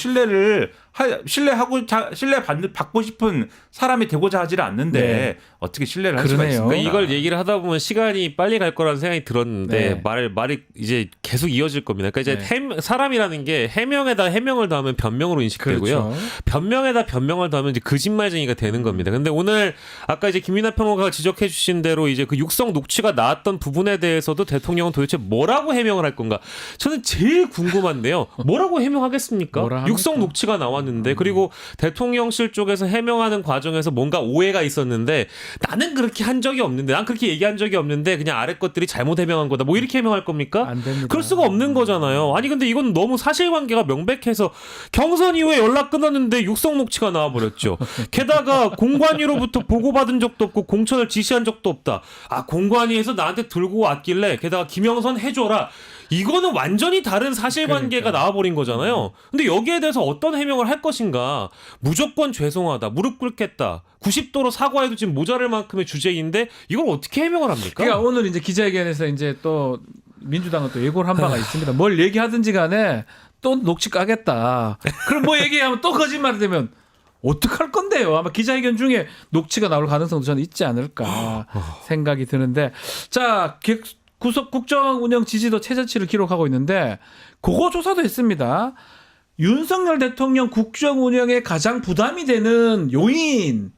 받고 싶은 사람이 되고자 하지를 않는데 네. 어떻게 신뢰를 할 수가 그러네요. 있습니까? 그러니까 이걸 얘기를 하다 보면 시간이 빨리 갈 거라는 생각이 들었는데 네. 말이 이제 계속 이어질 겁니다. 그러니까 이제 사람이라는 게 해명에다 해명을 더하면 변명으로 인식되고요. 그렇죠. 변명에다 변명을 더하면 이제 거짓말쟁이가 되는 겁니다. 근데 오늘 아까 이제 김민하 평론가가 지적해 주신 대로 이제 그 육성 녹취가 나왔던 부분에 대해서도 대통령은 도대체 뭐라고 해명을 할 건가? 저는 제일 궁금한데요. 뭐라고 해명하겠습니까? 뭐라 육성 녹취가 나왔는데 그리고 대통령실 쪽에서 해명하는 과정에서 뭔가 오해가 있었는데 나는 그렇게 한 적이 없는데 난 그렇게 얘기한 적이 없는데 그냥 아래 것들이 잘못 해명한 거다. 뭐 이렇게 해명할 겁니까? 안 됩니다. 그럴 수가 없는 거잖아요. 아니 근데 이건 너무 사실관계가 명백해서 경선 이후에 연락 끊었는데 육성 녹취가 나와버렸죠. 게다가 공관위로부터 보고받은 적도 없고 공천을 지시한 적도 없다. 아 공관위에서 나한테 들고 왔길래 게다가 김영선 해줘라. 이거는 완전히 다른 사실관계가 나와버린 거잖아요. 근데 여기에 대해서 어떤 해명을 할 것인가. 무조건 죄송하다. 무릎 꿇겠다. 90도로 사과해도 지금 모자랄 만큼의 주제인데 이걸 어떻게 해명을 합니까? 그러니까 오늘 이제 기자회견에서 이제 또 민주당은 또 예고를 한 바가 있습니다. 뭘 얘기하든지 간에 또 녹취 까겠다. 그럼 뭐 얘기하면 또 거짓말이 되면 어떡할 건데요? 아마 기자회견 중에 녹취가 나올 가능성도 저는 있지 않을까 생각이 드는데 자 구속 국정 운영 지지도 최저치를 기록하고 있는데 그거 조사도 했습니다. 윤석열 대통령 국정 운영에 가장 부담이 되는 요인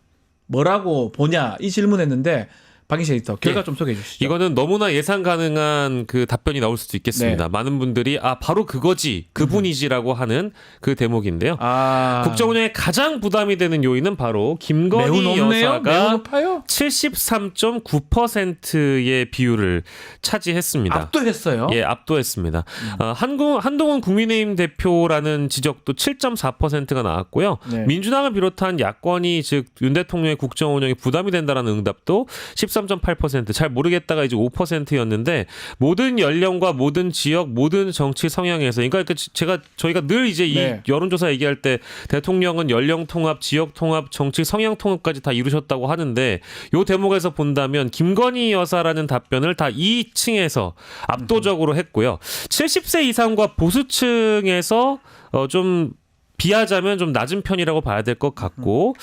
뭐라고 보냐 이 질문했는데 박인식 에디터 결과 좀 소개해 주시죠. 이거는 너무나 예상 가능한 그 답변이 나올 수도 있겠습니다. 많은 분들이 바로 그거지 그분이지라고 하는 그 대목인데요. 국정 운영에 가장 부담이 되는 요인은 바로 김건희 여사가 73.9%의 비율을 차지했습니다. 압도했어요. 예, 압도했습니다. 한동훈 국민의힘 대표라는 지적도 7.4%가 나왔고요. 네. 민주당을 비롯한 야권이 즉 윤 대통령의 국정 운영에 부담이 된다라는 응답도 13.8%, 잘 모르겠다가 이제 5%였는데 모든 연령과 모든 지역, 모든 정치 성향에서 그러니까 저희가 늘 이제 이 여론조사 얘기할 때 대통령은 연령 통합, 지역 통합, 정치 성향 통합까지 다 이루셨다고 하는데 요 대목에서 본다면 김건희 여사라는 답변을 다 이 층에서 압도적으로 했고요. 70세 이상과 보수층에서 좀 비하자면 좀 낮은 편이라고 봐야 될 것 같고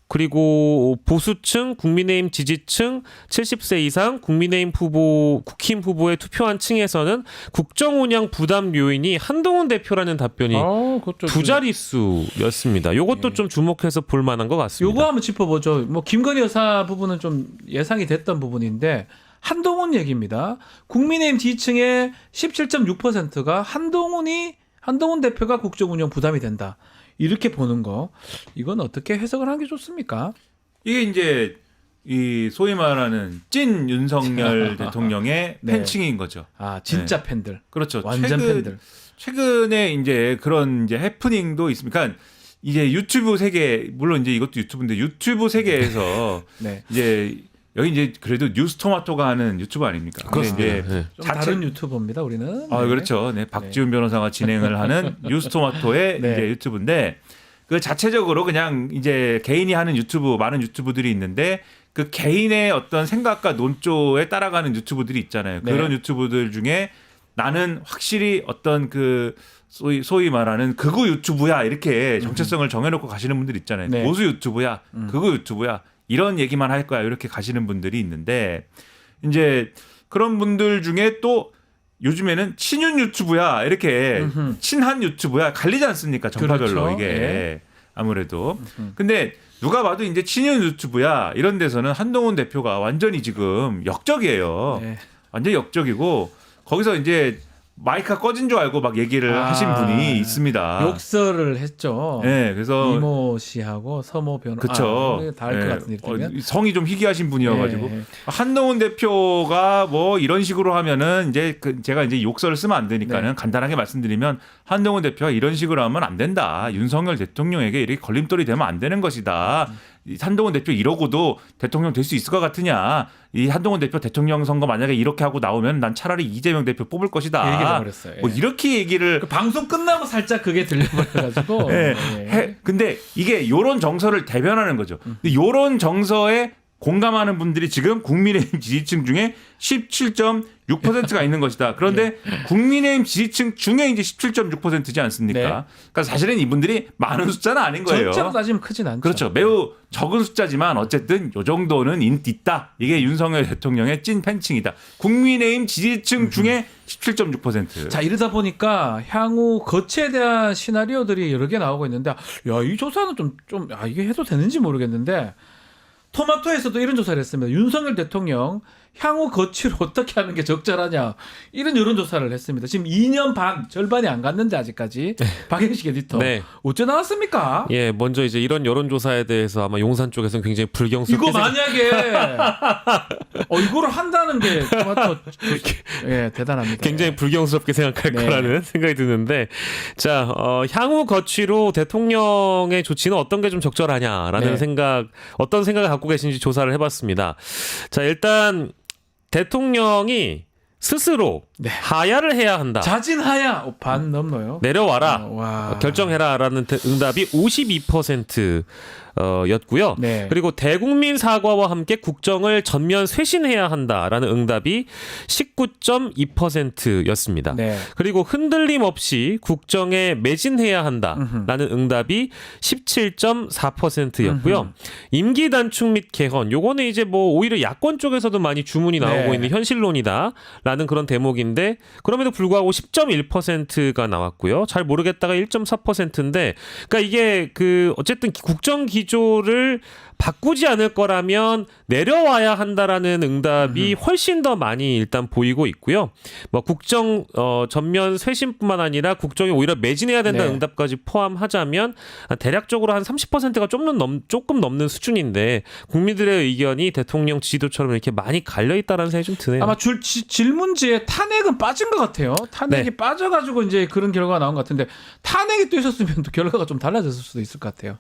그리고 보수층, 국민의힘 지지층, 70세 이상 국민의힘 후보, 국힘 후보에 투표한 층에서는 국정 운영 부담 요인이 한동훈 대표라는 답변이 두 자릿수였습니다. 이것도 좀 주목해서 볼 만한 것 같습니다. 요거 한번 짚어보죠. 뭐 김건희 여사 부분은 좀 예상이 됐던 부분인데 한동훈 얘기입니다. 국민의힘 지지층의 17.6%가 한동훈 대표가 국정 운영 부담이 된다. 이렇게 보는 거 이건 어떻게 해석을 하는 게 좋습니까? 이게 이제 이 소위 말하는 찐 윤석열 대통령의 팬층인 거죠. 진짜 팬들. 그렇죠. 완전 팬들. 최근에 이제 그런 이제 해프닝도 있습니다. 그러니까 이제 유튜브 세계 물론 이제 이것도 유튜브인데 유튜브 세계에서 이제 여기 이제 그래도 뉴스토마토가 하는 유튜브 아닙니까? 그렇습니다. 좀 다른 유튜버입니다. 우리는. 그렇죠. 박지훈 변호사가 진행을 하는 뉴스토마토의 이제 유튜브인데 그 자체적으로 그냥 이제 개인이 하는 유튜브 많은 유튜브들이 있는데 그 개인의 어떤 생각과 논조에 따라가는 유튜브들이 있잖아요. 그런 유튜브들 중에 나는 확실히 어떤 그 소위 말하는 극우 유튜브야 이렇게 정체성을 정해놓고 가시는 분들 있잖아요. 보수 유튜브야, 극우 유튜브야. 이런 얘기만 할 거야 이렇게 가시는 분들이 있는데 이제 그런 분들 중에 또 요즘에는 친윤 유튜브야 이렇게 친한 유튜브야 갈리지 않습니까 정파별로 그렇죠. 이게 아무래도 근데 누가 봐도 이제 친윤 유튜브야 이런 데서는 한동훈 대표가 완전히 지금 역적이에요. 완전히 역적이고 거기서 이제 마이크가 꺼진 줄 알고 막 얘기를 하신 분이 있습니다. 욕설을 했죠. 네, 그래서 이모 씨하고 서모 변호. 그쵸. 다 알 것 같은데. 성이 좀 희귀하신 분이어가지고 네. 한동훈 대표가 뭐 이런 식으로 하면은 이제 제가 이제 욕설을 쓰면 안 되니까는 네. 간단하게 말씀드리면 한동훈 대표가 이런 식으로 하면 안 된다. 윤석열 대통령에게 이렇게 걸림돌이 되면 안 되는 것이다. 이 한동훈 대표 이러고도 대통령 될 수 있을 것 같으냐. 이 한동훈 대표 대통령 선거 만약에 이렇게 하고 나오면 난 차라리 이재명 대표 뽑을 것이다. 얘기를 버렸어요. 뭐 이렇게 얘기를 그 방송 끝나고 살짝 그게 들려버려가지고. 네. 근데 이게 요런 정서를 대변하는 거죠. 근데 요런 정서에 공감하는 분들이 지금 국민의힘 지지층 중에 17.6%가 있는 것이다. 그런데 국민의힘 지지층 중에 이제 17.6%지 않습니까? 네. 그러니까 사실은 이분들이 많은 숫자는 아닌 거예요. 전체로 따지면 크진 않죠. 그렇죠. 매우 적은 숫자지만 어쨌든 요 정도는 있다. 이게 윤석열 대통령의 찐 팬층이다. 국민의힘 지지층 중에 17.6%. 자, 이러다 보니까 향후 거치에 대한 시나리오들이 여러 개 나오고 있는데, 야, 이 조사는 이게 해도 되는지 모르겠는데, 토마토에서도 이런 조사를 했습니다. 윤석열 대통령 향후 거취를 어떻게 하는 게 적절하냐, 이런 여론조사를 했습니다. 지금 2년 반, 절반이 안 갔는데 아직까지. 박영식 에디터. 네. 어째 나왔습니까? 예, 먼저 이제 이런 여론조사에 대해서 아마 용산 쪽에서는 굉장히 불경스럽게 이거 만약에 이거를 한다는 게 토마토 대단합니다. 굉장히 불경스럽게 생각할 네. 거라는 생각이 드는데, 자, 향후 거취로 대통령의 조치는 어떤 게 좀 적절하냐라는 네. 어떤 생각을 갖고 계신지 조사를 해봤습니다. 자, 일단 대통령이 스스로 네. 하야를 해야 한다. 자진하야 반 넘어요. 내려와라. 와. 결정해라라는 응답이 52% 였고요. 네. 그리고 대국민 사과와 함께 국정을 전면 쇄신해야 한다라는 응답이 19.2%였습니다. 네. 그리고 흔들림 없이 국정에 매진해야 한다라는 응답이 17.4%였고요. 임기 단축 및 개헌, 요거는 이제 뭐 오히려 야권 쪽에서도 많이 주문이 나오고 네. 있는 현실론이다라는 그런 대목인데, 그럼에도 불구하고 10.1%가 나왔고요. 잘 모르겠다가 1.4%인데, 그러니까 이게 어쨌든 국정 기조를 바꾸지 않을 거라면 내려와야 한다라는 응답이 훨씬 더 많이 일단 보이고 있고요. 뭐 국정 전면 쇄신뿐만 아니라 국정이 오히려 매진해야 된다는 네. 응답까지 포함하자면 대략적으로 한 30%가 조금 넘는 수준인데, 국민들의 의견이 대통령 지지도처럼 이렇게 많이 갈려 있다라는 생각이 좀 드네요. 아마 질문지에 탄핵은 빠진 것 같아요. 탄핵이 네. 빠져가지고 이제 그런 결과가 나온 것 같은데, 탄핵이 또 있었으면 또 결과가 좀 달라졌을 수도 있을 것 같아요.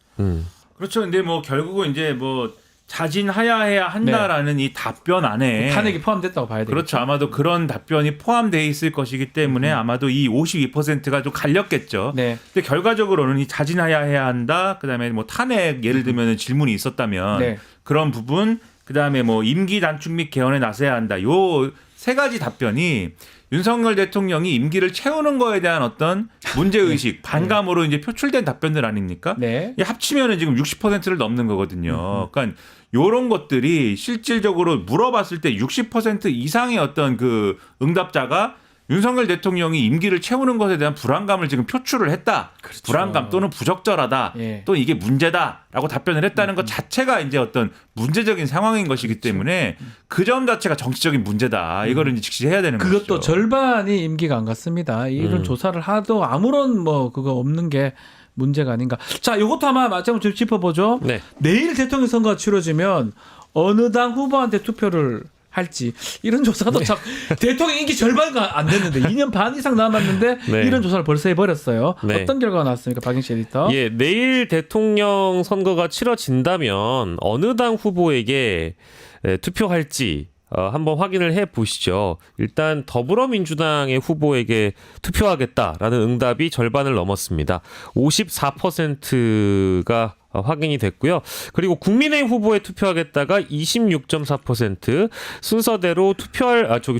그렇죠. 근데 뭐 결국은 이제 뭐 자진하야해야 한다라는 이 답변 안에 탄핵이 포함됐다고 봐야 되겠죠. 그렇죠. 아마도 그런 답변이 포함되어 있을 것이기 때문에 아마도 이 52%가 좀 갈렸겠죠. 네. 근데 결과적으로는 이 자진하야해야 한다. 그다음에 뭐 탄핵 예를 들면 질문이 있었다면 네. 그런 부분, 그다음에 뭐 임기 단축 및 개헌에 나서야 한다. 요 세 가지 답변이 윤석열 대통령이 임기를 채우는 거에 대한 어떤 문제의식, 반감으로 이제 표출된 답변들 아닙니까? 네. 이 합치면은 지금 60%를 넘는 거거든요. 그러니까 요런 것들이 실질적으로 물어봤을 때 60% 이상의 어떤 그 응답자가 윤석열 대통령이 임기를 채우는 것에 대한 불안감을 지금 표출을 했다. 그렇죠. 불안감 또는 부적절하다. 예. 또 이게 문제다라고 답변을 했다는 것 자체가 이제 어떤 문제적인 상황인 것이기 때문에 그 점 자체가 정치적인 문제다. 이거를 이제 직시해야 되는 거죠. 그것도 절반이 임기가 안 갔습니다. 이런 조사를 하도 아무런 그거 없는 게 문제가 아닌가. 자, 이것도 아마 마지막으로 좀 짚어보죠. 네. 내일 대통령 선거가 치러지면 어느 당 후보한테 투표를 할지, 이런 조사도 참 대통령 인기 절반가 안 됐는데 2년 반 이상 남았는데 네. 이런 조사를 벌써 해버렸어요. 네. 어떤 결과가 나왔습니까, 박인식 에디터? 예, 내일 대통령 선거가 치러진다면 어느 당 후보에게 투표할지 한번 확인을 해 보시죠. 일단 더불어민주당의 후보에게 투표하겠다라는 응답이 절반을 넘었습니다. 54%가 확인이 됐고요. 그리고 국민의힘 후보에 투표하겠다가 26.4%, 순서대로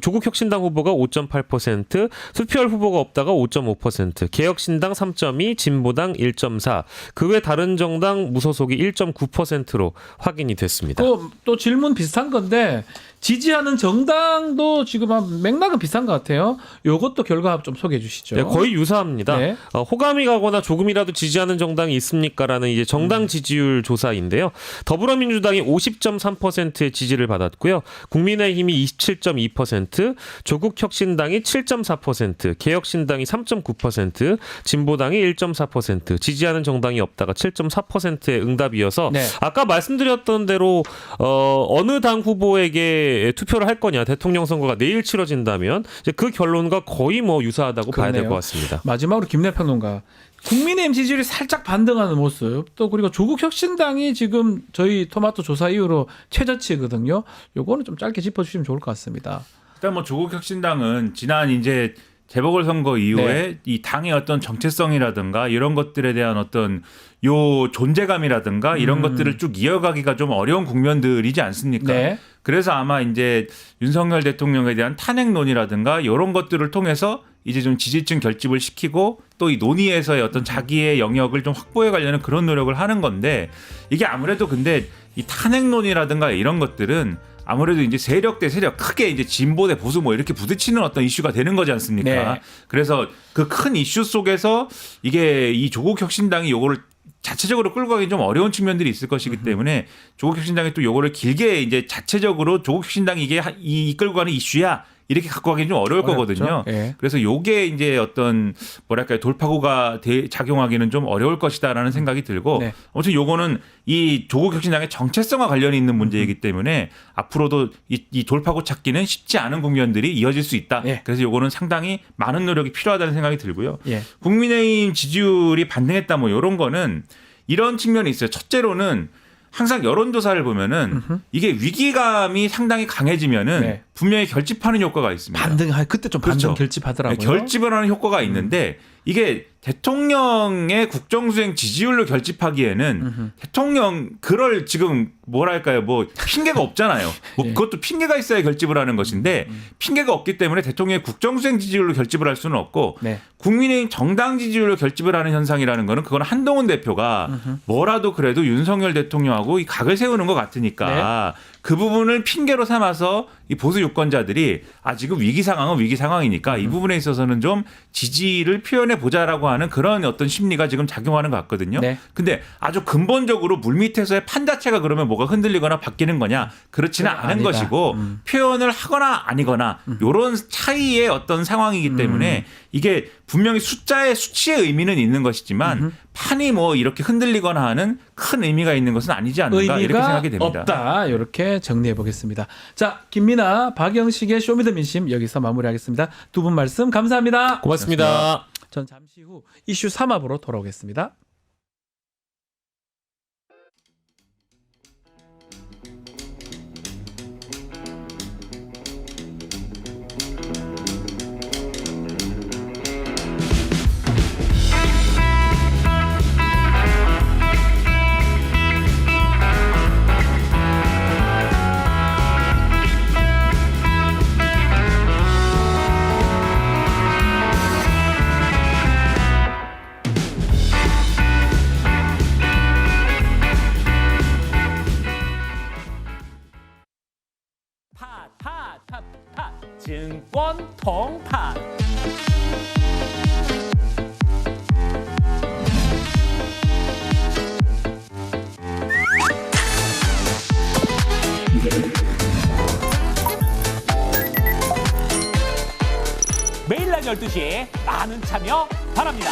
조국혁신당 후보가 5.8%, 투표할 후보가 없다가 5.5%, 개혁신당 3.2, 진보당 1.4, 그 외 다른 정당 무소속이 1.9%로 확인이 됐습니다. 또 질문 비슷한 건데, 지지하는 정당도 지금 한 맥락은 비슷한 것 같아요. 요것도 결과 좀 소개해 주시죠. 네, 거의 유사합니다. 네. 호감이 가거나 조금이라도 지지하는 정당이 있습니까라는 이제 정당 지지율 조사인데요. 더불어민주당이 50.3%의 지지를 받았고요. 국민의힘이 27.2%, 조국혁신당이 7.4%, 개혁신당이 3.9%, 진보당이 1.4%, 지지하는 정당이 없다가 7.4%의 응답이어서 네. 아까 말씀드렸던 대로 어느 당 후보에게 투표를 할 거냐, 대통령 선거가 내일 치러진다면 이제 그 결론과 거의 뭐 유사하다고 봐야 될 그러네요. 것 같습니다. 마지막으로 김내 평론가. 국민의힘 지지율이 살짝 반등하는 모습. 또 그리고 조국혁신당이 지금 저희 토마토 조사 이후로 최저치거든요. 요거는 좀 짧게 짚어주시면 좋을 것 같습니다. 일단 뭐 조국혁신당은 지난 이제 재보궐선거 이후에 네. 이 당의 어떤 정체성이라든가 이런 것들에 대한 어떤 요 존재감이라든가 이런 것들을 쭉 이어가기가 좀 어려운 국면들이지 않습니까? 네. 그래서 아마 이제 윤석열 대통령에 대한 탄핵론이라든가 이런 것들을 통해서 이제 좀 지지층 결집을 시키고 또 이 논의에서의 어떤 자기의 영역을 좀 확보해 가려는 그런 노력을 하는 건데 이게 아무래도 근데 이 탄핵론이라든가 이런 것들은 아무래도 이제 세력 대 세력 크게 이제 진보 대 보수 뭐 이렇게 부딪히는 어떤 이슈가 되는 거지 않습니까? 네. 그래서 그 큰 이슈 속에서 이게 이 조국혁신당이 요거를 자체적으로 끌고 가기 좀 어려운 측면들이 있을 것이기 때문에 조국혁신당이 또 요거를 길게 이제 자체적으로 조국혁신당이 이게 이끌고 가는 이슈야 이렇게 갖고 가기는 좀 어려울 어렵죠. 거거든요. 예. 그래서 요게 이제 어떤 뭐랄까요 돌파구가 작용하기는 좀 어려울 것이다라는 생각이 들고 네. 아무튼 요거는 이 조국혁신당의 정체성과 관련이 있는 문제이기 때문에 앞으로도 이 돌파구 찾기는 쉽지 않은 국면들이 이어질 수 있다. 예. 그래서 요거는 상당히 많은 노력이 필요하다는 생각이 들고요. 예. 국민의힘 지지율이 반등했다 뭐 이런 거는 이런 측면이 있어요. 첫째로는 항상 여론조사를 보면은 이게 위기감이 상당히 강해지면은 네. 분명히 결집하는 효과가 있습니다. 그때 좀 그렇죠. 반등 결집하더라고요. 네, 결집을 하는 효과가 있는데 이게 대통령의 국정수행 지지율로 결집하기에는 대통령 그럴 지금 뭐랄까요 뭐 핑계가 없잖아요. 뭐 예. 그것도 핑계가 있어야 결집을 하는 것인데 핑계가 없기 때문에 대통령의 국정수행 지지율로 결집을 할 수는 없고 네. 국민의힘 정당 지지율로 결집을 하는 현상이라는 거는 그건 한동훈 대표가 뭐라도 그래도 윤석열 대통령하고 이 각을 세우는 것 같으니까 그 부분을 핑계로 삼아서 이 보수 유권자들이 지금 위기 상황은 위기 상황이니까 이 부분에 있어서는 좀 지지를 표현해 보자라고 하는 그런 어떤 심리가 지금 작용하는 것 같거든요. 네. 근데 아주 근본적으로 물밑에서의 판 자체가 그러면 뭐가 흔들리거나 바뀌는 거냐? 그렇지는 않은 아니다. 것이고 표현을 하거나 아니거나 이런 차이의 어떤 상황이기 때문에 이게 분명히 수치의 의미는 있는 것이지만 판이 뭐 이렇게 흔들리거나 하는 큰 의미가 있는 것은 아니지 않는가 이렇게 의미가 생각이 됩니다. 없다. 이렇게 정리해 보겠습니다. 자, 김민아, 박영식의 쇼미더민심 여기서 마무리하겠습니다. 두 분 말씀 감사합니다. 고맙습니다. 전 잠시 후 이슈 3합으로 돌아오겠습니다. 증권 통팥. 매일 낮 12시에 많은 참여 바랍니다.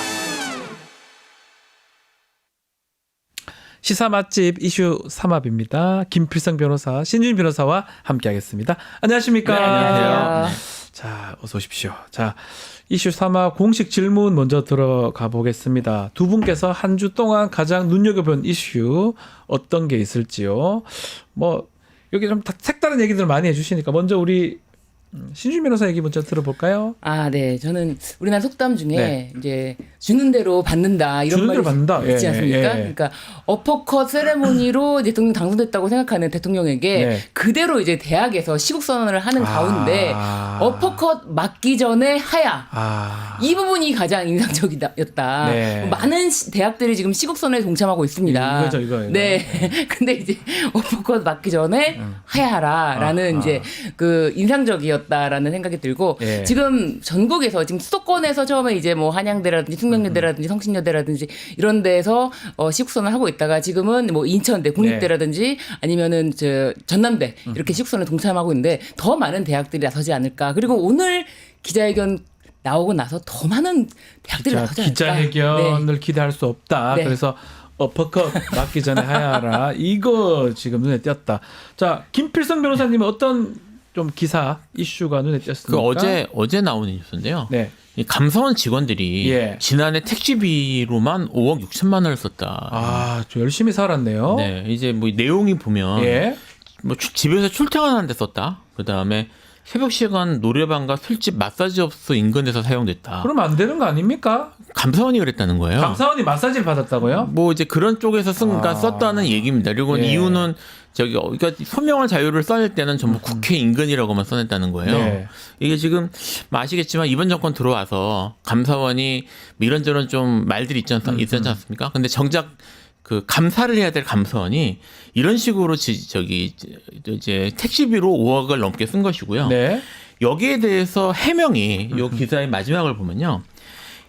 시사 맛집 이슈 3합입니다. 김필성 변호사, 신준 변호사와 함께하겠습니다. 안녕하십니까? 네, 안녕하세요. 자, 어서 오십시오. 자, 이슈 3합 공식 질문 먼저 들어가 보겠습니다. 두 분께서 한 주 동안 가장 눈여겨본 이슈 어떤 게 있을지요? 뭐 여기 좀 색다른 얘기들 많이 해주시니까 먼저 우리 신주민 변호사 얘기 먼저 들어볼까요? 아, 네. 저는 우리나라 속담 중에 네. 이제 주는 대로 받는다 이런 주는 대로 말이 받는다. 있지 예, 않습니까? 예. 그러니까 어퍼컷 세레모니로 대통령 당선됐다고 생각하는 대통령에게 네. 그대로 이제 대학에서 시국 선언을 하는 가운데 아. 어퍼컷 맞기 전에 하야. 아. 이 부분이 가장 인상적이었다. 네. 많은 대학들이 지금 시국 선언에 동참하고 있습니다. 이거. 네. 근데 이제 어퍼컷 맞기 전에 하야하라라는 이제 그 인상적이었다라는 생각이 들고 예. 지금 전국에서 지금 수도권에서 처음에 이제 뭐 한양대라든지 숙명여대라든지 성신여대라든지 이런 데서 시국선언을 하고 있다가 지금은 뭐 인천대 국립대라든지 아니면은 저 전남대 이렇게 시국선언에 동참하고 있는데 더 많은 대학들이 나서지 않을까. 그리고 오늘 기자회견 나오고 나서 더 많은 대학들이 나서지 않을까. 기자회견을 기대할 수 없다. 네. 그래서 어퍼컷 맞기 전에 하야라. 이거 지금 눈에 띄었다. 자, 김필성 변호사님은 어떤 좀 기사 이슈가 눈에 띄었습니까? 어제 나온 뉴스인데요. 네. 이 감사원 직원들이 예. 지난해 택시비로만 5억 6천만 원을 썼다. 아, 좀 열심히 살았네요. 네, 이제 뭐 내용이 보면 예. 뭐 집에서 출퇴근하는데 썼다. 그 다음에 새벽 시간 노래방과 술집, 마사지업소 인근에서 사용됐다. 그러면 안 되는 거 아닙니까? 감사원이 그랬다는 거예요. 감사원이 마사지를 받았다고요? 뭐 이제 그런 쪽에서 썼다는 얘기입니다. 그리고 예. 이유는 그러니까 소명할 자유를 써낼 때는 전부 국회 인근이라고만 써냈다는 거예요. 네. 이게 지금 뭐 아시겠지만 이번 정권 들어와서 감사원이 뭐 이런저런 좀 말들이 있지 않습니까? 근데 정작 그 감사를 해야 될 감사원이 이런 식으로 이제 택시비로 5억을 넘게 쓴 것이고요. 네. 여기에 대해서 해명이 요 기사의 마지막을 보면요.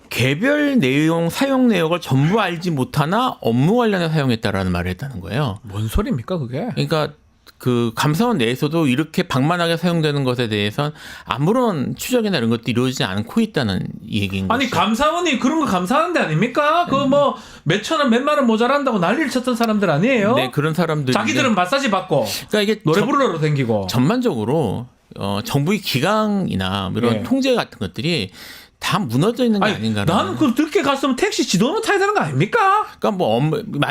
개별 내용, 사용 내역을 전부 알지 못하나 업무 관련해 사용했다라는 말을 했다는 거예요. 뭔 소리입니까, 그게? 그러니까 그 감사원 내에서도 이렇게 방만하게 사용되는 것에 대해서는 아무런 추적이나 이런 것도 이루어지지 않고 있다는 얘기인 거죠. 아니, 감사원이 그런 거 감사하는 데 아닙니까? 그거 뭐 몇천 원, 몇만 원 모자란다고 난리를 쳤던 사람들 아니에요? 네, 그런 사람들. 자기들은 마사지 받고 그러니까 이게 노래 부르러 댕기고. 전반적으로 정부의 기강이나 이런 예. 통제 같은 것들이 다 무너져 있는 게 아닌가. 나는 그 늦게 갔으면 택시 지도는 타야 되는 거 아닙니까? 그러니까 뭐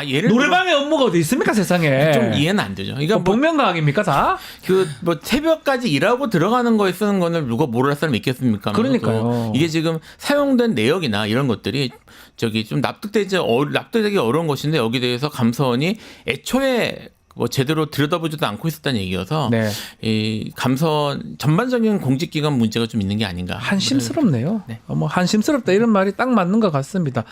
예를 들어 노래방에 업무가 어디 있습니까, 세상에? 좀 이해는 안 되죠. 그러니까 뭐 복면가왕입니까, 다? 그 뭐 새벽까지 일하고 들어가는 거에 쓰는 거는 누가 모를 사람 있겠습니까? 그러니까요. 이게 지금 사용된 내역이나 이런 것들이 좀 납득되기 어려운 것인데 여기 대해서 감사원이 애초에 뭐 제대로 들여다보지도 않고 있었다는 얘기여서 네. 이 감사원 전반적인 공직기관 문제가 좀 있는 게 아닌가. 한심스럽네요. 네. 뭐 한심스럽다 이런 말이 딱 맞는 것 같습니다.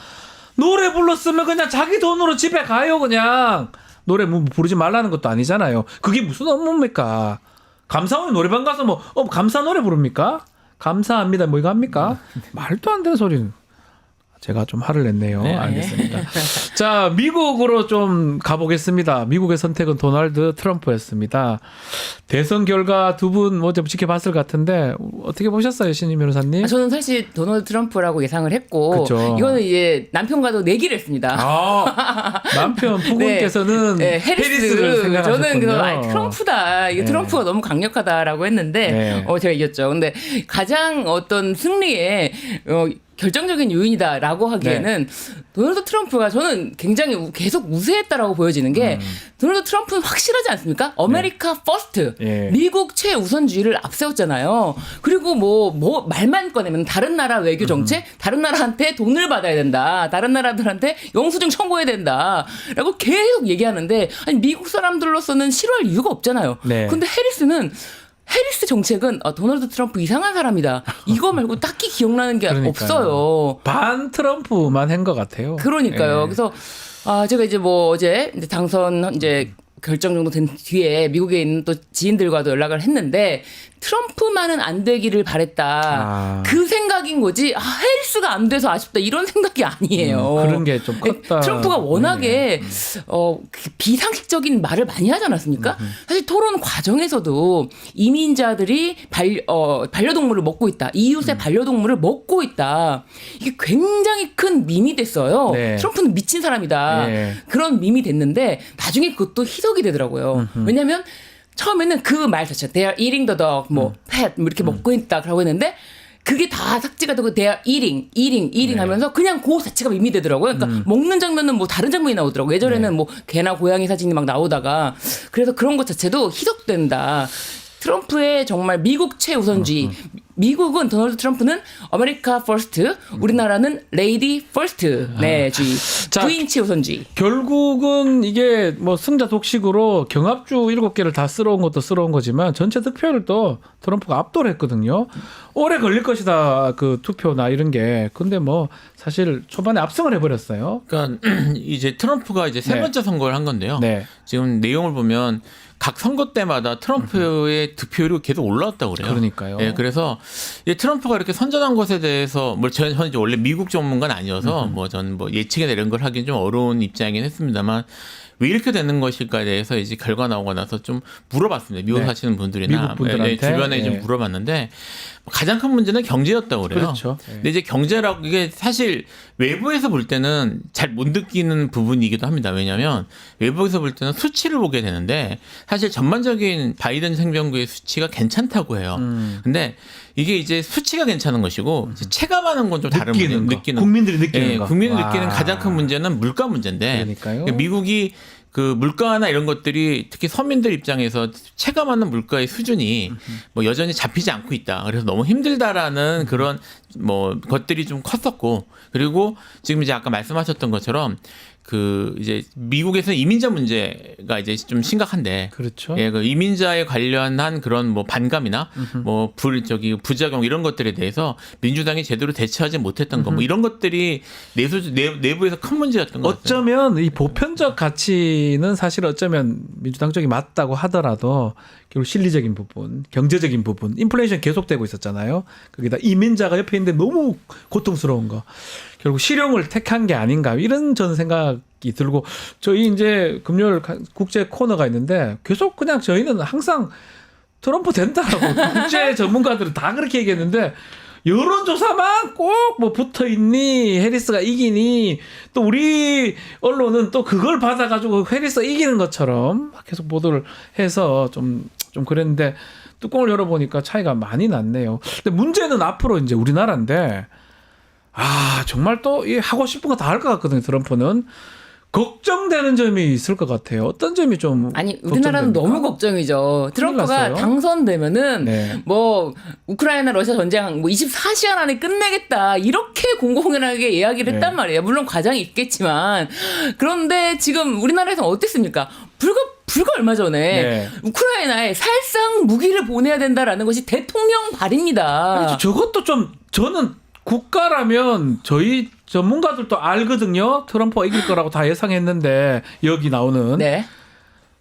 노래 불렀으면 그냥 자기 돈으로 집에 가요, 그냥. 노래 뭐 부르지 말라는 것도 아니잖아요. 그게 무슨 업무입니까? 감사원이 노래방 가서 뭐 감사 노래 부릅니까? 감사합니다. 뭐 이거 합니까? 말도 안 되는 소리는. 제가 좀 화를 냈네요. 네. 알겠습니다. 자, 미국으로 좀 가보겠습니다. 미국의 선택은 도널드 트럼프였습니다. 대선 결과 두 분 뭐 좀 지켜봤을 것 같은데 어떻게 보셨어요, 신임 변호사님? 저는 사실 도널드 트럼프라고 예상을 했고 그쵸. 이거는 이제 남편과도 내기를 했습니다. 아, 남편 부군께서는 네, 해리스를 생각하셨군요. 저는 그래서 트럼프다. 이게 네. 트럼프가 너무 강력하다라고 했는데 네. 제가 이겼죠. 근데 가장 어떤 승리에 결정적인 요인이다라고 하기에는 도널드 트럼프가 저는 굉장히 계속 우세했다라고 보여지는 게 도널드 트럼프는 확실하지 않습니까? 아메리카 퍼스트, 예. 미국 최우선주의를 앞세웠잖아요. 그리고 뭐 말만 꺼내면 다른 나라 외교 정책, 다른 나라한테 돈을 받아야 된다, 다른 나라들한테 영수증 청구해야 된다라고 계속 얘기하는데 아니 미국 사람들로서는 싫어할 이유가 없잖아요. 네. 근데 해리스 정책은 도널드 트럼프 이상한 사람이다. 이거 말고 딱히 기억나는 게 그러니까요. 없어요. 반 트럼프만 한 것 같아요. 그러니까요. 예. 그래서 제가 이제 뭐 어제 이제 당선 이제 결정 정도 된 뒤에 미국에 있는 또 지인들과도 연락을 했는데 트럼프만은 안 되기를 바랬다. 그 생각인 거지. 해리스가 안 돼서 아쉽다. 이런 생각이 아니에요. 그런 게 좀 컸다. 트럼프가 워낙에 그 비상식적인 말을 많이 하지 않았습니까? 사실 토론 과정에서도 이민자들이 반려동물을 먹고 있다. 이웃의 반려동물을 먹고 있다. 이게 굉장히 큰 밈이 됐어요. 네. 트럼프는 미친 사람이다. 네. 그런 밈이 됐는데 나중에 그것도 희석이 되더라고요. 왜냐하면 처음에는 그 말 자체가 they are eating the dog, 뭐 pet 뭐 이렇게 먹고 있다라고 했는데 그게 다 삭제가 되고 they are eating 하면서 그냥 그 자체가 밈이 되더라고요. 그러니까 먹는 장면은 뭐 다른 장면이 나오더라고요. 예전에는 뭐 개나 고양이 사진이 막 나오다가 그래서 그런 것 자체도 희석된다. 트럼프의 정말 미국 최우선주의. 미국은 도널드 트럼프는 아메리카 퍼스트, 우리나라는 레이디 퍼스트 주의. 자, 부인 최우선주의. 결국은 이게 뭐 승자 독식으로 경합주 7개를 다 쓸어온 것도 쓸어온 거지만 전체 득표율을 또 트럼프가 압도를 했거든요. 오래 걸릴 것이다 그 투표나 이런 게. 근데 뭐 사실 초반에 압승을 해버렸어요. 그러니까 이제 트럼프가 이제 세 네. 번째 선거를 한 건데요. 네. 지금 내용을 보면 각 선거 때마다 트럼프의 득표율이 계속 올라왔다고 그래요. 그러니까요. 예, 그래서 이제 트럼프가 이렇게 선전한 것에 대해서 뭐 저는 이제 원래 미국 전문가는 아니어서 뭐 저는 뭐 예측에 내린 걸 하긴 좀 어려운 입장이긴 했습니다만 왜 이렇게 되는 것일까에 대해서 이제 결과 나오고 나서 좀 물어봤습니다. 미국 네. 사시는 분들이나 미국 분들한테. 주변에 좀 네. 물어봤는데 가장 큰 문제는 경제였다고 그래요. 그렇죠. 네. 근데 이제 경제라고 이게 사실 외부에서 볼 때는 잘 못 느끼는 부분이기도 합니다. 왜냐하면 외부에서 볼 때는 수치를 보게 되는데 사실 전반적인 바이든 행정부의 수치가 괜찮다고 해요. 근데 이게 이제 수치가 괜찮은 것이고 이제 체감하는 건 좀 다른 느끼는 거. 느끼는 국민들이 느끼는 거. 국민이 와. 느끼는 가장 큰 문제는 물가 문제인데 그러니까요. 미국이 그 물가나 이런 것들이 특히 서민들 입장에서 체감하는 물가의 수준이 뭐 여전히 잡히지 않고 있다. 그래서 너무 힘들다라는 그런 뭐 것들이 좀 컸었고 그리고 지금 이제 아까 말씀하셨던 것처럼 그 이제 미국에서는 이민자 문제가 이제 좀 심각한데 그렇죠. 예, 그 이민자에 관련한 그런 뭐 반감이나 뭐 부작용 이런 것들에 대해서 민주당이 제대로 대처하지 못했던 거 뭐 이런 것들이 내부에서 큰 문제였던 것 같아요. 어쩌면 이 보편적 가치는 사실 어쩌면 민주당 쪽이 맞다고 하더라도 결국 실리적인 부분, 경제적인 부분, 인플레이션 계속되고 있었잖아요. 거기다 이민자가 옆에 있는데 너무 고통스러운 거. 결국 실용을 택한 게 아닌가 이런 저는 생각이 들고 저희 이제 금요일 국제 코너가 있는데 계속 그냥 저희는 항상 트럼프 된다라고 국제 전문가들은 다 그렇게 얘기했는데 여론조사만 꼭 뭐 붙어 있니 해리스가 이기니 또 우리 언론은 또 그걸 받아가지고 해리스가 이기는 것처럼 계속 보도를 해서 좀 그랬는데 뚜껑을 열어보니까 차이가 많이 났네요. 근데 문제는 앞으로 이제 우리나라인데 정말 또 이 하고 싶은 거 다 할 것 같거든요. 트럼프는 걱정되는 점이 있을 것 같아요. 어떤 점이 좀 아니 우리나라는 걱정됩니까? 너무 걱정이죠. 트럼프가 났어요. 당선되면은 네. 뭐 우크라이나 러시아 전쟁 뭐 24시간 안에 끝내겠다 이렇게 공공연하게 이야기를 했단 말이에요. 물론 과장이 있겠지만 그런데 지금 우리나라에서 어땠습니까? 불과 얼마 전에 네. 우크라이나에 살상 무기를 보내야 된다라는 것이 대통령 발입니다. 그렇죠. 저것도 좀 저는 국가라면 저희 전문가들도 알거든요. 트럼프가 이길 거라고 다 예상했는데 여기 나오는 네.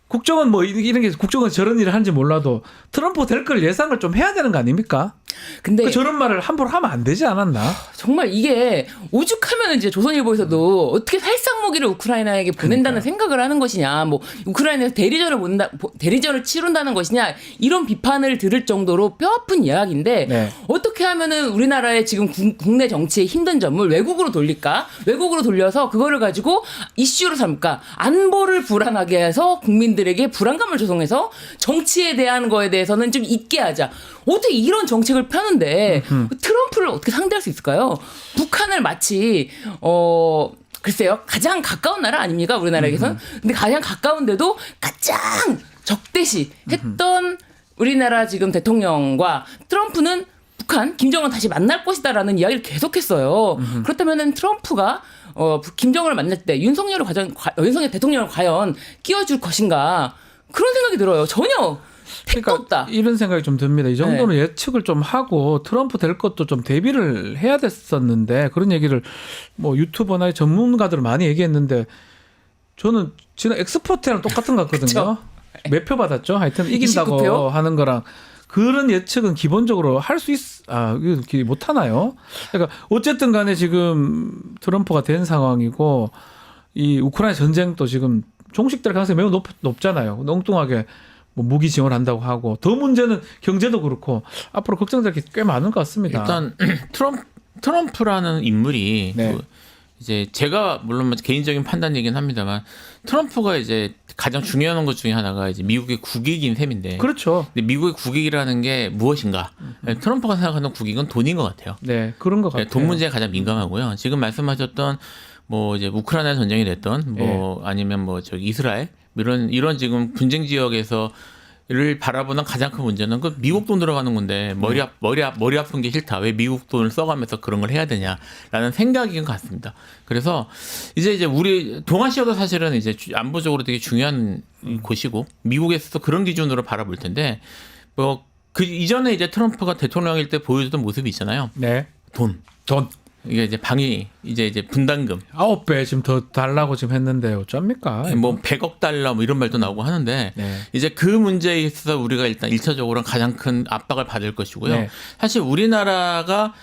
국정은 뭐 이런 게 국정은 저런 일을 하는지 몰라도 트럼프 될 걸 예상을 좀 해야 되는 거 아닙니까? 근데 저런 말을 함부로 하면 안 되지 않았나? 정말 이게 오죽하면 이제 조선일보에서도 어떻게 살상 무기를 우크라이나에게 보낸다는 생각을 하는 것이냐, 뭐 우크라이나에서 대리전을 치른다는 것이냐 이런 비판을 들을 정도로 뼈아픈 이야기인데 네. 어떻게 하면은 우리나라의 지금 국내 정치의 힘든 점을 외국으로 돌릴까? 외국으로 돌려서 그거를 가지고 이슈로 삼을까? 안보를 불안하게 해서 국민들에게 불안감을 조성해서 정치에 대한 거에 대해서는 좀 잊게 하자. 어떻게 이런 정책을 펴는데 트럼프를 어떻게 상대할 수 있을까요? 북한을 마치 글쎄요 가장 가까운 나라 아닙니까 우리나라에게서는? 근데 가장 가까운데도 가장 적대시 했던 우리나라 지금 대통령과 트럼프는 북한 김정은 다시 만날 것이다라는 이야기를 계속했어요. 그렇다면은 트럼프가 김정은을 만날 때 윤석열 대통령을 과연 끼워줄 것인가 그런 생각이 들어요. 전혀 택도 없다. 이런 생각이 좀 듭니다. 이 정도는 예측을 좀 하고 트럼프 될 것도 좀 대비를 해야 됐었는데 그런 얘기를 뭐 유튜버나 전문가들 많이 얘기했는데 저는 지난 엑스포트랑 똑같은 것 같거든요. 몇 표 받았죠? 하여튼 이긴다고 29표? 하는 거랑 그런 예측은 기본적으로 할 수 이거 못 하나요? 그러니까 어쨌든 간에 지금 트럼프가 된 상황이고 이 우크라이나 전쟁도 지금 종식될 가능성이 매우 높잖아요. 엉뚱하게 뭐 무기 지원한다고 하고 더 문제는 경제도 그렇고 앞으로 걱정될 게 꽤 많은 것 같습니다. 일단 트럼프라는 인물이 네. 뭐 이제 제가 물론 개인적인 판단이긴 합니다만 트럼프가 이제 가장 중요한 것 중에 하나가 이제 미국의 국익인 셈인데. 그렇죠. 근데 미국의 국익이라는 게 무엇인가? 트럼프가 생각하는 국익은 돈인 것 같아요. 네, 그런 것 같아요. 돈 문제에 가장 민감하고요. 지금 말씀하셨던 뭐 이제 우크라이나 전쟁이 됐던 뭐 아니면 뭐 저기 이스라엘 이런 지금 분쟁 지역에서 를 바라보는 가장 큰 문제는 그 미국 돈 들어가는 건데 머리 아픈 게 싫다. 왜 미국 돈을 써가면서 그런 걸 해야 되냐라는 생각인 것 같습니다. 그래서 이제 우리 동아시아도 사실은 이제 안보적으로 되게 중요한 곳이고 미국에서도 그런 기준으로 바라볼 텐데 뭐 그 이전에 이제 트럼프가 대통령일 때 보여주던 모습이 있잖아요. 네. 돈. 이게 이제 방위 이제 분담금 9배 지금 더 달라고 지금 했는데 어쩝니까? 뭐 100억 달러 뭐 이런 말도 나오고 하는데 네. 이제 그 문제에 있어서 우리가 일단 1차적으로 가장 큰 압박을 받을 것이고요. 네. 사실 우리나라가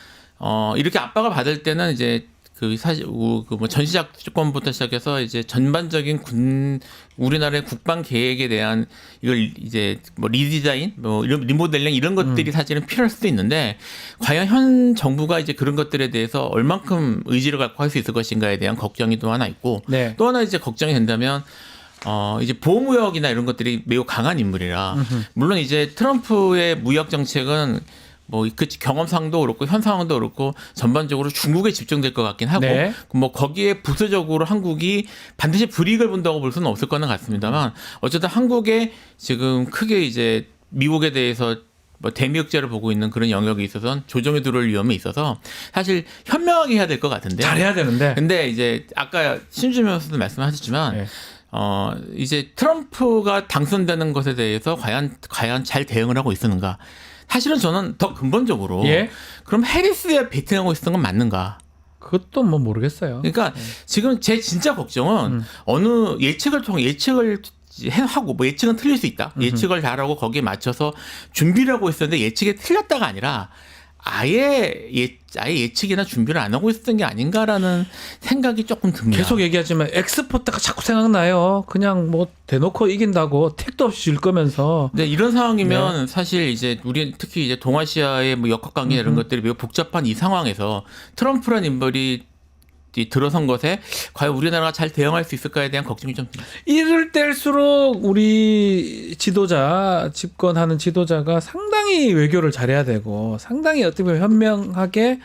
이렇게 압박을 받을 때는 이제 그 사실 뭐 전시작권부터 시작해서 이제 전반적인 우리나라의 국방 계획에 대한 이걸 이제 뭐 리디자인, 뭐 이런 리모델링 이런 것들이 사실은 필요할 수도 있는데 과연 현 정부가 이제 그런 것들에 대해서 얼만큼 의지를 갖고 할 수 있을 것인가에 대한 걱정이 또 하나 있고 네. 또 하나 이제 걱정이 된다면 이제 보호무역이나 이런 것들이 매우 강한 인물이라 물론 이제 트럼프의 무역 정책은 뭐 그 경험상도 그렇고 현 상황도 그렇고 전반적으로 중국에 집중될 것 같긴 하고 네. 뭐 거기에 부수적으로 한국이 반드시 불이익을 본다고 볼 수는 없을 거는 같습니다만 어쨌든 한국에 지금 크게 이제 미국에 대해서 뭐 대미역제를 보고 있는 그런 영역에 있어서는 조정에 들어올 위험이 있어서 사실 현명하게 해야 될 것 같은데 잘해야 되는데. 근데 이제 아까 신주명 교수도 말씀하셨지만 네. 이제 트럼프가 당선되는 것에 대해서 과연 잘 대응을 하고 있었는가? 사실은 저는 더 근본적으로 예? 그럼 해리스에 베팅하고 있었던 건 맞는가? 그것도 뭐 모르겠어요. 그러니까 지금 제 진짜 걱정은 어느 예측을 하고 뭐 예측은 틀릴 수 있다. 예측을 잘하고 거기에 맞춰서 준비를 하고 있었는데 예측이 틀렸다가 아니라 아예 예측이나 준비를 안 하고 있었던 게 아닌가라는 생각이 조금 듭니다. 계속 얘기하지만 엑스포트가 자꾸 생각나요. 그냥 뭐 대놓고 이긴다고 택도 없이 질 거면서. 네, 이런 상황이면 사실 이제 우리 특히 이제 동아시아의 뭐 역학 관계 이런 것들이 매우 복잡한 이 상황에서 트럼프란 인물이 들어선 것에 과연 우리나라가 잘 대응할 수 있을까에 대한 걱정이 좀 듭니다. 이럴 때일수록 우리 집권하는 지도자가 상당히 외교를 잘해야 되고 상당히 어떻게 보면 현명하게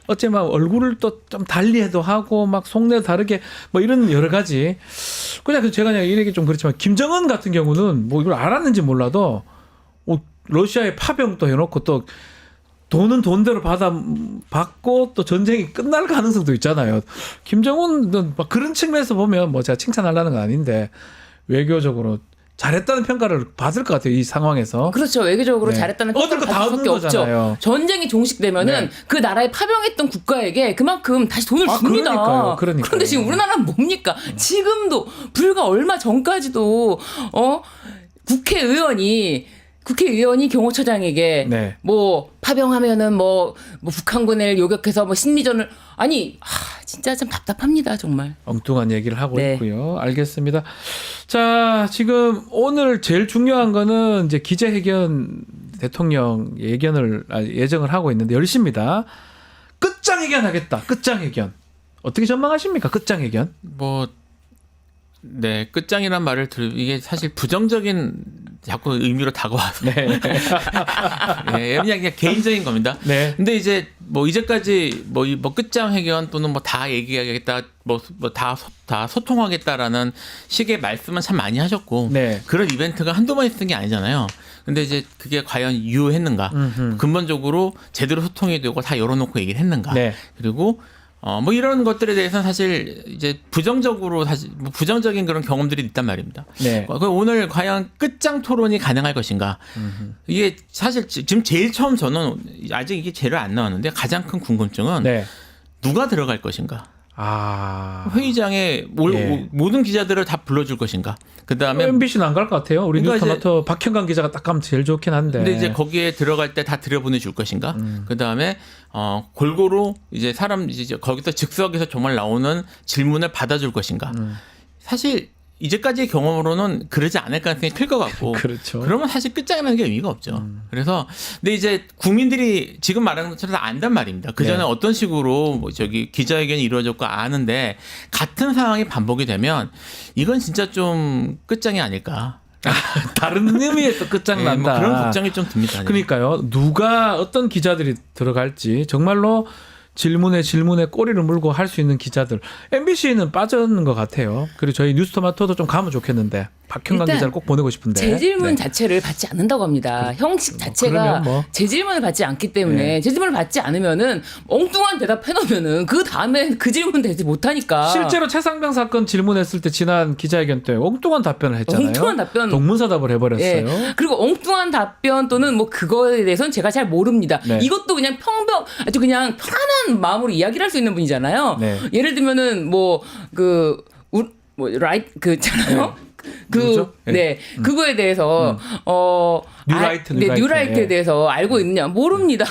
어쩌면 얼굴을 또 좀 달리해도 하고 막 속내 다르게 뭐 이런 여러 가지. 그냥 제가 그냥 이렇게 좀 그렇지만 김정은 같은 경우는 뭐 이걸 알았는지 몰라도 러시아에 파병도 해놓고 또 돈은 돈대로 받고 또 전쟁이 끝날 가능성도 있잖아요. 김정은은 막 그런 측면에서 보면 뭐 제가 칭찬하려는 건 아닌데 외교적으로 잘했다는 평가를 받을 것 같아요. 이 상황에서. 그렇죠. 외교적으로 네. 잘했다는 얻을 평가를 거 다 받을 수밖에 얻는 거잖아요. 없죠. 전쟁이 종식되면은 네. 그 나라에 파병했던 국가에게 그만큼 다시 돈을 줍니다. 그러니까요. 그런데 지금 우리나라는 뭡니까? 지금도 불과 얼마 전까지도 국회의원이 경호처장에게 네. 뭐 파병하면은 뭐 북한군을 요격해서 뭐 심리전을 진짜 좀 답답합니다 정말. 엉뚱한 얘기를 하고 네. 있고요. 알겠습니다. 자, 지금 오늘 제일 중요한 거는 이제 기자회견 대통령 예정을 하고 있는데 10시입니다. 끝장회견 하겠다. 끝장회견. 어떻게 전망하십니까? 끝장회견. 네, 끝장이란 말을 이게 사실 부정적인 자꾸 의미로 다가와서 네. 네, 그냥 개인적인 겁니다. 네. 근데 이제 뭐 이제까지 뭐 끝장 회견 또는 뭐 다 얘기하겠다, 뭐 다 소통하겠다라는 식의 말씀은 참 많이 하셨고 네. 그런 이벤트가 한두 번 있었던 게 아니잖아요. 근데 이제 그게 과연 유효했는가? 근본적으로 제대로 소통이 되고 다 열어놓고 얘기를 했는가? 네. 그리고 뭐 이런 것들에 대해서는 사실 이제 부정적인 그런 경험들이 있단 말입니다. 네. 오늘 과연 끝장 토론이 가능할 것인가? 이게 사실 지금 제일 처음 저는 아직 이게 제일 안 나왔는데 가장 큰 궁금증은 네. 누가 들어갈 것인가? 회의장에 예. 모든 기자들을 다 불러줄 것인가? 그 다음에 MBC는 안 갈 것 같아요. 우리 그러니까 뉴스토마토 박형관 기자가 딱 가면 제일 좋긴 한데. 근데 이제 거기에 들어갈 때 다 들여보내줄 것인가? 그 다음에 골고루 이제 이제 거기서 즉석에서 정말 나오는 질문을 받아줄 것인가? 사실 이제까지의 경험으로는 그러지 않을 가능성이 클 것 같고. 그렇죠. 그러면 사실 끝장이라는 게 의미가 없죠. 그래서 근데 이제 국민들이 지금 말하는 것처럼 다 안단 말입니다. 그 전에 네. 어떤 식으로 뭐 기자회견이 이루어졌고 아는데 같은 상황이 반복이 되면 이건 진짜 좀 끝장이 아닐까. 다른 의미의 또 끝장난다. 뭐 그런 걱정이 좀 듭니다. 그러니까요. 어떤 기자들이 들어갈지 정말로 질문에 꼬리를 물고 할 수 있는 기자들. MBC는 빠졌는 것 같아요. 그리고 저희 뉴스토마토도 좀 가면 좋겠는데. 박형강 일단 기자를 꼭 보내고 싶은데. 제 질문 네. 자체를 받지 않는다고 합니다. 형식 자체가 그러면 뭐. 제 질문을 받지 않기 때문에 네. 제 질문을 받지 않으면은 엉뚱한 대답 해놓으면은 그 다음에 그 질문 되지 못하니까. 실제로 최상병 사건 질문했을 때 지난 기자회견 때 엉뚱한 답변을 했잖아요. 엉뚱한 답변. 동문서답을 해버렸어요. 예. 그리고 엉뚱한 답변 또는 뭐 그거에 대해서는 제가 잘 모릅니다. 네. 이것도 그냥 아주 그냥 편안한 마음으로 이야기를 할 수 있는 분이잖아요. 네. 예를 들면은 있잖아요. 누구죠? 네. 그거에 대해서 뉴라이트, 네, 뉴라이트. 뉴라이트에 예. 대해서 알고 있느냐 모릅니다.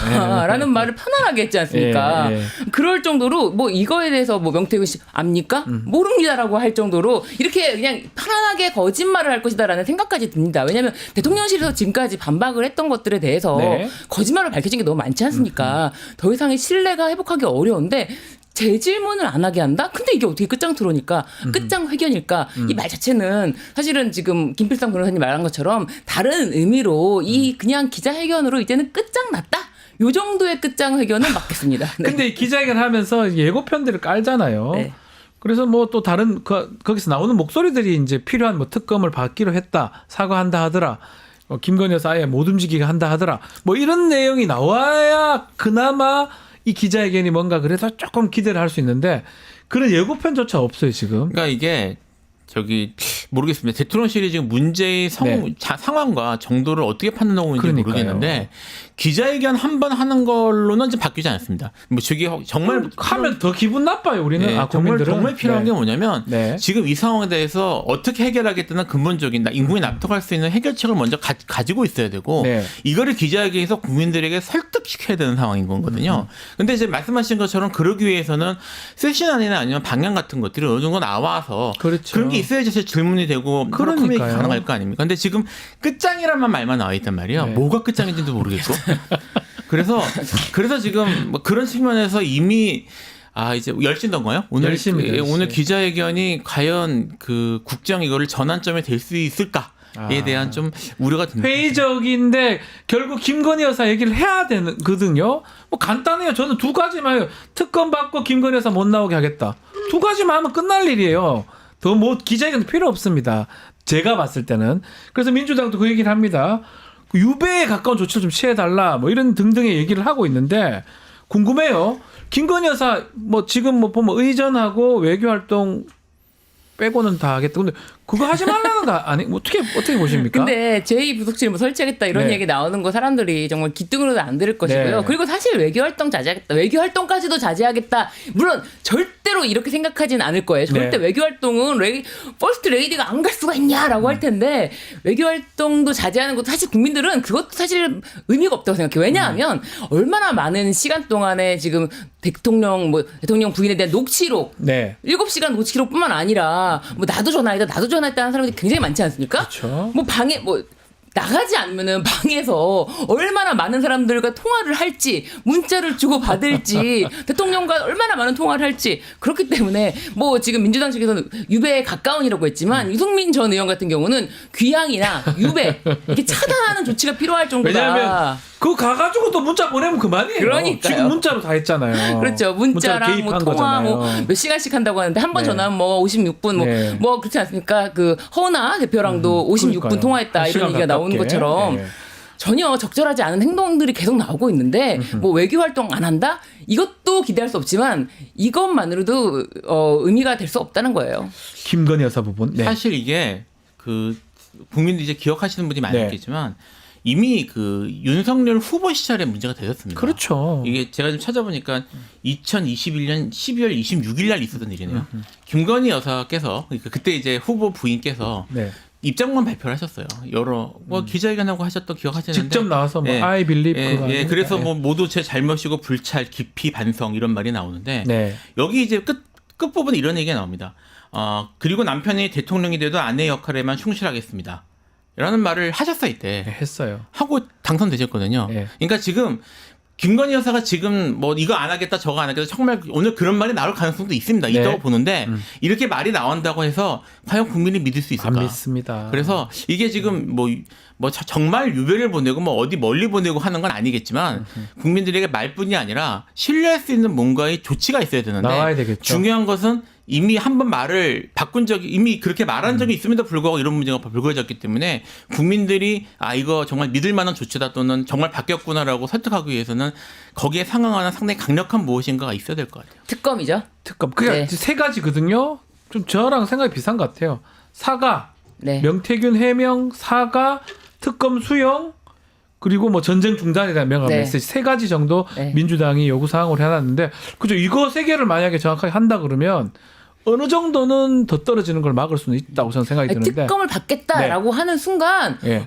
라는 말을 편안하게 했지 않습니까? 예, 예. 그럴 정도로 뭐 이거에 대해서 뭐 명태균 씨 압니까? 모릅니다라고 할 정도로 이렇게 그냥 편안하게 거짓말을 할 것이다라는 생각까지 듭니다. 왜냐하면 대통령실에서 지금까지 반박을 했던 것들에 대해서 네. 거짓말을 밝혀진 게 너무 많지 않습니까? 더 이상의 신뢰가 회복하기 어려운데 제 질문을 안 하게 한다? 근데 이게 어떻게 끝장 토론일까? 끝장 회견일까? 이 말 자체는 사실은 지금 김필상 변호사님 말한 것처럼 다른 의미로 이 그냥 기자회견으로 이제는 끝장 났다? 요 정도의 끝장 회견은 맞겠습니다. 네. 근데 이 기자회견 하면서 예고편들을 깔잖아요. 네. 그래서 뭐 또 다른 거기서 나오는 목소리들이 이제 필요한 뭐 특검을 받기로 했다, 사과한다 하더라, 김건희 여사 아예 못 움직이게 한다 하더라, 뭐 이런 내용이 나와야 그나마 이 기자회견이 뭔가 그래서 조금 기대를 할 수 있는데 그런 예고편조차 없어요 지금. 그러니까 이게 저기 모르겠습니다. 대통령실이 지금 문제의 네. 상황과 정도를 어떻게 판단하고 있는지 그러니까요. 모르겠는데 기자회견 한 번 하는 걸로는 좀 바뀌지 않습니다. 뭐 저게 정말 하면 더 기분 나빠요 우리는. 네, 정말 국민들은. 정말 필요한 네. 게 뭐냐면 네. 지금 이 상황에 대해서 어떻게 해결하겠다는 근본적인 인국이 납득할 수 있는 해결책을 먼저 가지고 있어야 되고 네. 이거를 기자회견에서 국민들에게 설득시켜야 되는 상황인 거거든요. 근데 이제 말씀하신 것처럼 그러기 위해서는 세션안이나 아니면 방향 같은 것들이 어느 정도 나와서 그렇죠. 그런 게 있어야지 사실 질문이 되고 그러니까요. 토론이 가능할 거 아닙니까? 근데 지금 끝장이라는 말만 나와 있단 말이에요. 네. 뭐가 끝장인지도 모르겠고. 그래서 지금 뭐 그런 측면에서 이미 이제 10시 넘어요? 오늘 10시입니다, 10시. 오늘 기자회견이 과연 그 국정 이거를 전환점이 될 수 있을까에 대한 좀 우려가 듭니다. 회의적인데 결국 김건희 여사 얘기를 해야 되거든요. 뭐 간단해요. 저는 두 가지만 해요. 특검 받고 김건희 여사 못 나오게 하겠다. 두 가지만 하면 끝날 일이에요. 더 뭐 기자회견 필요 없습니다. 제가 봤을 때는. 그래서 민주당도 그 얘기를 합니다. 유배에 가까운 조치를 좀 취해달라. 뭐 이런 등등의 얘기를 하고 있는데 궁금해요. 김건희 여사 뭐 지금 뭐 보면 의전하고 외교활동 빼고는 다 하겠다. 근데 그거 하지 말라는 거 아니? 어떻게 보십니까? 근데 제2부속실 뭐 설치하겠다 이런 네. 얘기 나오는 거 사람들이 정말 기등으로도 안 들을 것이고요. 네. 그리고 사실 외교활동 자제하겠다. 외교활동까지도 자제하겠다. 물론 절대로 이렇게 생각하진 않을 거예요. 절대 네. 외교활동은 퍼스트 레이디가 안 갈 수가 있냐라고 할 텐데 외교활동도 자제하는 것도 사실 국민들은 그것도 사실 의미가 없다고 생각해요. 왜냐하면 얼마나 많은 시간 동안에 지금 대통령 부인에 대한 녹취록 네. 7시간 녹취록뿐만 아니라 뭐 나도 전화했다 하는 사람들이 굉장히 많지 않습니까? 그렇죠. 뭐 방에 나가지 않으면은 방에서 얼마나 많은 사람들과 통화를 할지, 문자를 주고 받을지, 대통령과 얼마나 많은 통화를 할지. 그렇기 때문에 뭐 지금 민주당 측에서는 유배에 가까운이라고 했지만 유승민 전 의원 같은 경우는 귀향이나 유배 이렇게 차단하는 조치가 필요할 정도다. 왜냐하면 그거 가가지고 또 문자 보내면 그만이에요. 그러니까요. 지금 문자로 다 했잖아요. 그렇죠. 문자랑 뭐 개입한 통화 뭐 거잖아요. 몇 시간씩 한다고 하는데 한 번 네. 전화하면 뭐 56분 네. 뭐 그렇지 않습니까? 그 허은하 대표랑도 56분 그러니까요. 통화했다 한 이런 시간 얘기가 나오는 가깝게. 것처럼 네. 전혀 적절하지 않은 행동들이 계속 나오고 있는데 뭐 외교 활동 안 한다? 이것도 기대할 수 없지만 이것만으로도 의미가 될 수 없다는 거예요. 김건희 여사 부분. 네. 사실 이게 그 국민들이 이제 기억하시는 분이 네. 많겠지만 이미 그 윤석열 후보 시절에 문제가 되었습니다. 그렇죠. 이게 제가 좀 찾아보니까 2021년 12월 26일 날 있었던 일이네요. 김건희 여사께서 그러니까 그때 이제 후보 부인께서 네. 입장만 발표를 하셨어요. 여러 기자회견하고 하셨던 기억하시는데 직접 나와서 뭐 예. I believe 예, 그거 예, 아니에요? 그래서 네. 뭐 모두 제 잘못이고 불찰, 깊이 반성 이런 말이 나오는데 네. 여기 이제 끝부분에 이런 얘기가 나옵니다. 그리고 남편이 대통령이 돼도 아내 역할에만 충실하겠습니다. 라는 말을 하셨어요 이때. 네, 했어요. 하고 당선되셨거든요. 네. 그러니까 지금 김건희 여사가 지금 뭐 이거 안 하겠다 저거 안 하겠다 정말 오늘 그런 말이 나올 가능성도 있습니다. 네. 있다고 보는데 이렇게 말이 나온다고 해서 과연 국민이 믿을 수 있을까? 안 믿습니다. 그래서 이게 지금 뭐 정말 유배를 보내고 뭐 어디 멀리 보내고 하는 건 아니겠지만 국민들에게 말뿐이 아니라 신뢰할 수 있는 뭔가의 조치가 있어야 되는데 나와야 되겠죠. 중요한 것은 이미 한번 말을 바꾼 적이 이미 그렇게 말한 적이 있음에도 불구하고 이런 문제가 불거졌기 때문에 국민들이 이거 정말 믿을 만한 조치다 또는 정말 바뀌었구나라고 설득하기 위해서는 거기에 상응하는 상당히 강력한 무엇인가가 있어야 될 것 같아요. 특검이죠. 특검. 그게 네. 세 가지거든요. 좀 저랑 생각이 비슷한 것 같아요. 사과, 네. 명태균 해명, 사과, 특검 수용, 그리고 뭐 전쟁 중단이라는 명함 네. 메시지 세 가지 정도 네. 민주당이 요구 사항으로 해놨는데, 그죠? 이거 세 개를 만약에 정확하게 한다 그러면 어느 정도는 더 떨어지는 걸 막을 수는 있다고 저는 생각이 아니, 드는데. 특검을 받겠다라고 하는 순간 예.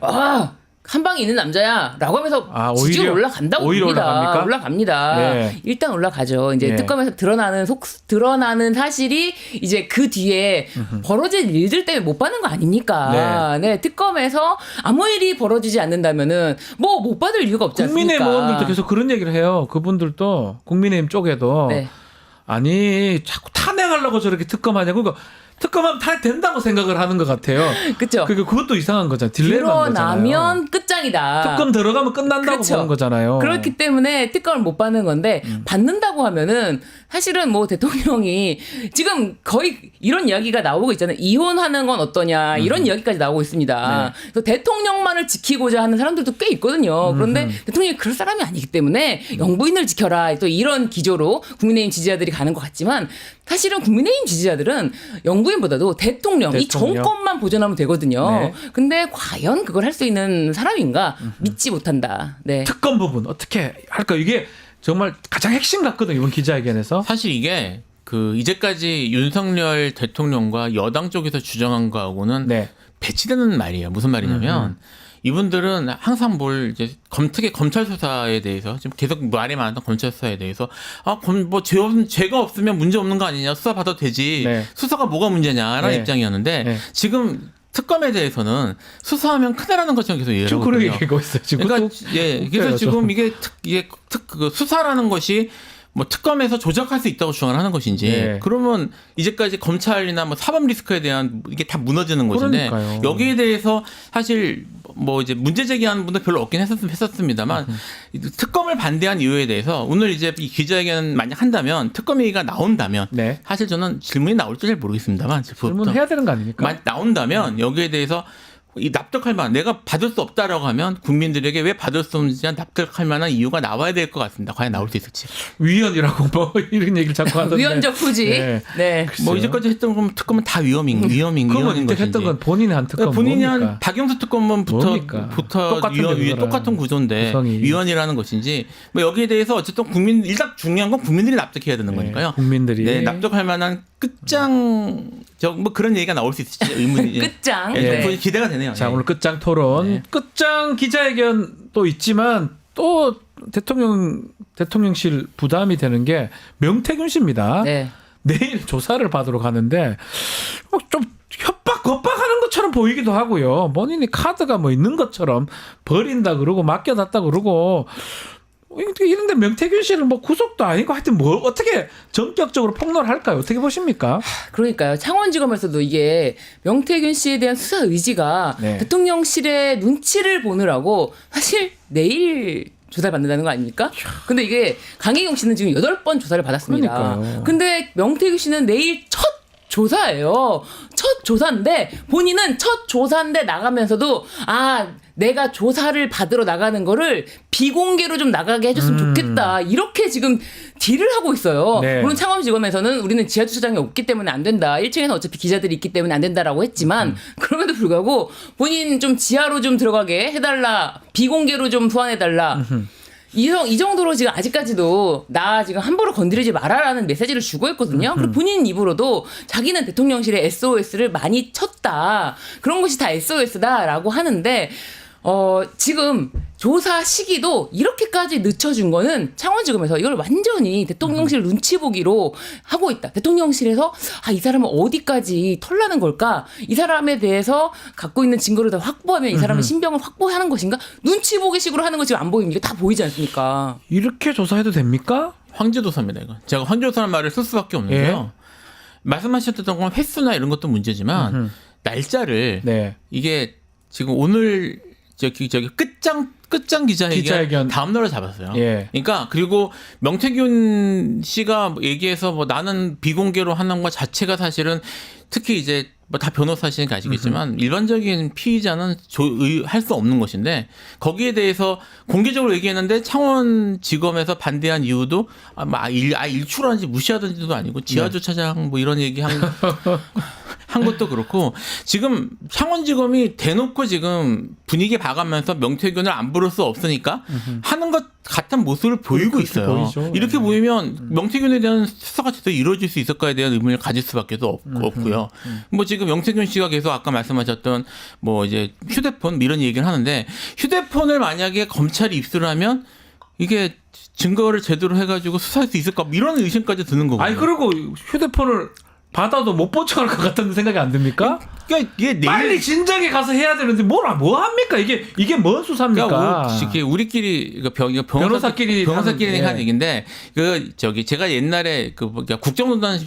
한 방에 있는 남자야라고 하면서 오히려? 지지율 올라간다고 오히려 봅니다. 올라갑니까? 올라갑니다. 네. 일단 올라가죠. 이제 네. 특검에서 드러나는 사실이 이제 그 뒤에 벌어질 일들 때문에 못 받는 거 아닙니까? 네. 특검에서 아무 일이 벌어지지 않는다면은 뭐 못 받을 이유가 없지 않습니까? 국민의힘 의원들도 계속 그런 얘기를 해요. 그분들도 국민의힘 쪽에도 네. 아니 자꾸 탄핵하려고 저렇게 특검하냐고. 그러니까 특검하면 탄핵된다고 생각을 하는 것 같아요. 그렇죠. 그러니까 그것도 이상한 거잖아요. 딜레마인 거잖아요. 드러나면 끝장이다. 특검 들어가면 끝난다고 그렇죠. 보는 거잖아요. 그렇기 때문에 특검을 못 받는 건데 받는다고 하면은 사실은 뭐 대통령이 지금 거의 이런 이야기가 나오고 있잖아요. 이혼하는 건 어떠냐 이런 이야기까지 나오고 있습니다. 그래서 대통령만을 지키고자 하는 사람들도 꽤 있거든요. 그런데 대통령이 그럴 사람이 아니기 때문에 영부인을 지켜라 또 이런 기조로 국민의힘 지지자들이 가는 것 같지만 사실은 국민의힘 지지자들은 영부인보다도 대통령, 이 정권만 보존하면 되거든요. 네. 근데 과연 그걸 할 수 있는 사람인가 믿지 못한다. 네. 특검 부분 어떻게 할까? 이게 정말 가장 핵심 같거든요. 이번 기자회견에서. 사실 이게 그 이제까지 윤석열 대통령과 여당 쪽에서 주장한 거하고는 네. 배치되는 말이에요. 무슨 말이냐면 이분들은 항상 뭘 이제 특히 검찰 수사에 대해서 지금 계속 말이 많았던 검찰 수사에 대해서 뭐 죄가 없으면 문제 없는 거 아니냐, 수사 받아도 되지, 네. 수사가 뭐가 문제냐라는 네. 입장이었는데 네. 지금 특검에 대해서는 수사하면 큰일 나는 것처럼 계속 얘기를 지금 그런 하거든요. 얘기하고 있어요. 지금 그러니까 그래서 지금 이게 그 수사라는 것이 뭐 특검에서 조작할 수 있다고 주장을 하는 것인지, 네. 그러면 이제까지 검찰이나 뭐 사법 리스크에 대한 이게 다 무너지는 것인데, 그러니까요. 여기에 대해서 사실 뭐 이제 문제 제기하는 분들 별로 없긴 했었습니다만 특검을 반대한 이유에 대해서 오늘 이제 이 기자회견 만약 한다면, 특검 얘기가 나온다면, 네. 사실 저는 질문이 나올지 잘 모르겠습니다만 질문해야 되는 거 아닙니까? 만약 나온다면 여기에 대해서 이 납득할 만한, 내가 받을 수 없다라고 하면 국민들에게 왜 받을 수 없는지 납득할 만한 이유가 나와야 될 것 같습니다. 과연 나올 수 있을지. 위헌이라고 뭐 이런 얘기를 자꾸 하던데. 위헌적 후지. 네. 네. 뭐 이제까지 했던 건 특검은 다 위헌인 그러면 것인지. 이때 했던 건 본인이 한 특검 본인이 뭡니까? 한 박영수 특검은부터 뭡니까? 똑같은데 그거랑. 똑같은 구조인데 구성이. 위헌이라는 것인지, 뭐 여기에 대해서 어쨌든 일단 중요한 건 국민들이 납득해야 되는 거니까요. 국민들이. 네, 납득할 만한 끝장 뭐 그런 얘기가 나올 수 있을지 의문이. 끝장. 예, 네. 기대가 되네요. 자, 네. 오늘 끝장 토론. 네. 끝장 기자회견도 있지만 또 대통령실 부담이 되는 게 명태균 씨입니다. 네. 내일 조사를 받으러 가는데 좀 겁박하는 것처럼 보이기도 하고요. 본인이 카드가 뭐 있는 것처럼 버린다 그러고 맡겨놨다 그러고, 이런데 명태균 씨는 뭐 구속도 아니고 하여튼 뭐 어떻게 전격적으로 폭로를 할까요? 어떻게 보십니까? 그러니까요. 창원지검에서도 이게 명태균 씨에 대한 수사 의지가 네. 대통령실의 눈치를 보느라고 사실 내일 조사를 받는다는 거 아닙니까? 근데 이게 강희경 씨는 지금 8번 조사를 받았습니다. 그러니까요. 근데 명태균 씨는 내일 첫 조사예요. 첫 조사인데 본인은 첫 조사인데 나가면서도 내가 조사를 받으러 나가는 거를 비공개로 좀 나가게 해줬으면 좋겠다. 이렇게 지금 딜을 하고 있어요. 네. 물론 창원지검에서는 우리는 지하 주차장이 없기 때문에 안 된다. 1층에는 어차피 기자들이 있기 때문에 안 된다라고 했지만 그럼에도 불구하고 본인 좀 지하로 좀 들어가게 해달라. 비공개로 좀 소환해달라. 이 정도로 지금 아직까지도 나 지금 함부로 건드리지 마라라는 메시지를 주고 있거든요. 그리고 본인 입으로도 자기는 대통령실에 SOS를 많이 쳤다. 그런 것이 다 SOS다라고 하는데 지금 조사 시기도 이렇게까지 늦춰준 거는 창원지검에서 이걸 완전히 대통령실 눈치 보기로 하고 있다. 대통령실에서 이 사람은 어디까지 털나는 걸까? 이 사람에 대해서 갖고 있는 증거를 다 확보하면 이 사람의 신병을 확보하는 것인가? 눈치 보기식으로 하는 거 지금 안 보입니까? 다 보이지 않습니까? 이렇게 조사해도 됩니까? 황제조사입니다. 이거 제가 황제조사라는 말을 쓸 수밖에 없는데요. 말씀하셨던 건 횟수나 이런 것도 문제지만 날짜를 네. 이게 지금 오늘 저기 끝장 기자회견 다음 날로 잡았어요. 예. 그러니까 그리고 명태균 씨가 얘기해서 뭐 나는 비공개로 하는 것 자체가 사실은 특히 이제 뭐 다 변호사시니까 아시겠지만 일반적인 피의자는 할 수 없는 것인데 거기에 대해서 공개적으로 얘기했는데 창원지검에서 반대한 이유도 일출하는지 무시하든지도 아니고 지하주차장 뭐 이런 얘기 한 것도 그렇고 지금 창원지검이 대놓고 지금 분위기 봐가면서 명태균을 안 부를 수 없으니까 하는 것 같은 모습을 보이고 있어요. 보이죠. 이렇게 보이면 명태균에 대한 수사가 제대로 이루어질 수 있을까에 대한 의문을 가질 수밖에 없고요. 뭐 지금 명태균 씨가 계속 아까 말씀하셨던 뭐 이제 휴대폰 이런 얘기를 하는데 휴대폰을 만약에 검찰이 입수를 하면 이게 증거를 제대로 해가지고 수사할 수 있을까 이런 의심까지 드는 거거든요. 아니 그리고 휴대폰을 받아도 못 보충할 것 같다는 생각이 안 듭니까? 그러니까 이게 빨리 진작에 가서 해야 되는데 뭐 합니까? 이게 뭔 수사입니까? 그러니까 이게 우리끼리 변호사끼리 하는 얘기인데 제가 옛날에 국정농단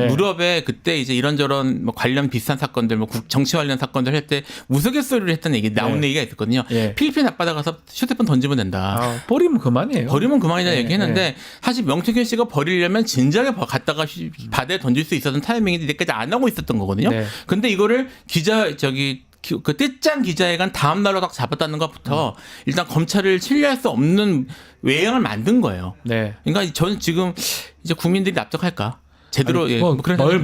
무렵에 그때 이제 이런저런 뭐 관련 비슷한 사건들 뭐 정치 관련 사건들 할 때 우스갯소리를 했던 얘기 나온 얘기가 있었거든요. 필리핀 앞바다 가서 휴대폰 던지면 된다. 버리면 그만이에요. 버리면 그만이다 얘기했는데 사실 명태균 씨가 버리려면 진작에 갖다가 바다에 던질 수 있었던 타이밍인데 이때까지 안 하고 있었던 거거든요. 근데 이거를 그 떼짱 기자회견 다음 날로 딱 잡았다는 것부터 일단 검찰을 신뢰할 수 없는 외양을 만든 거예요. 그러니까 저는 지금 이제 국민들이 납득할까? 제대로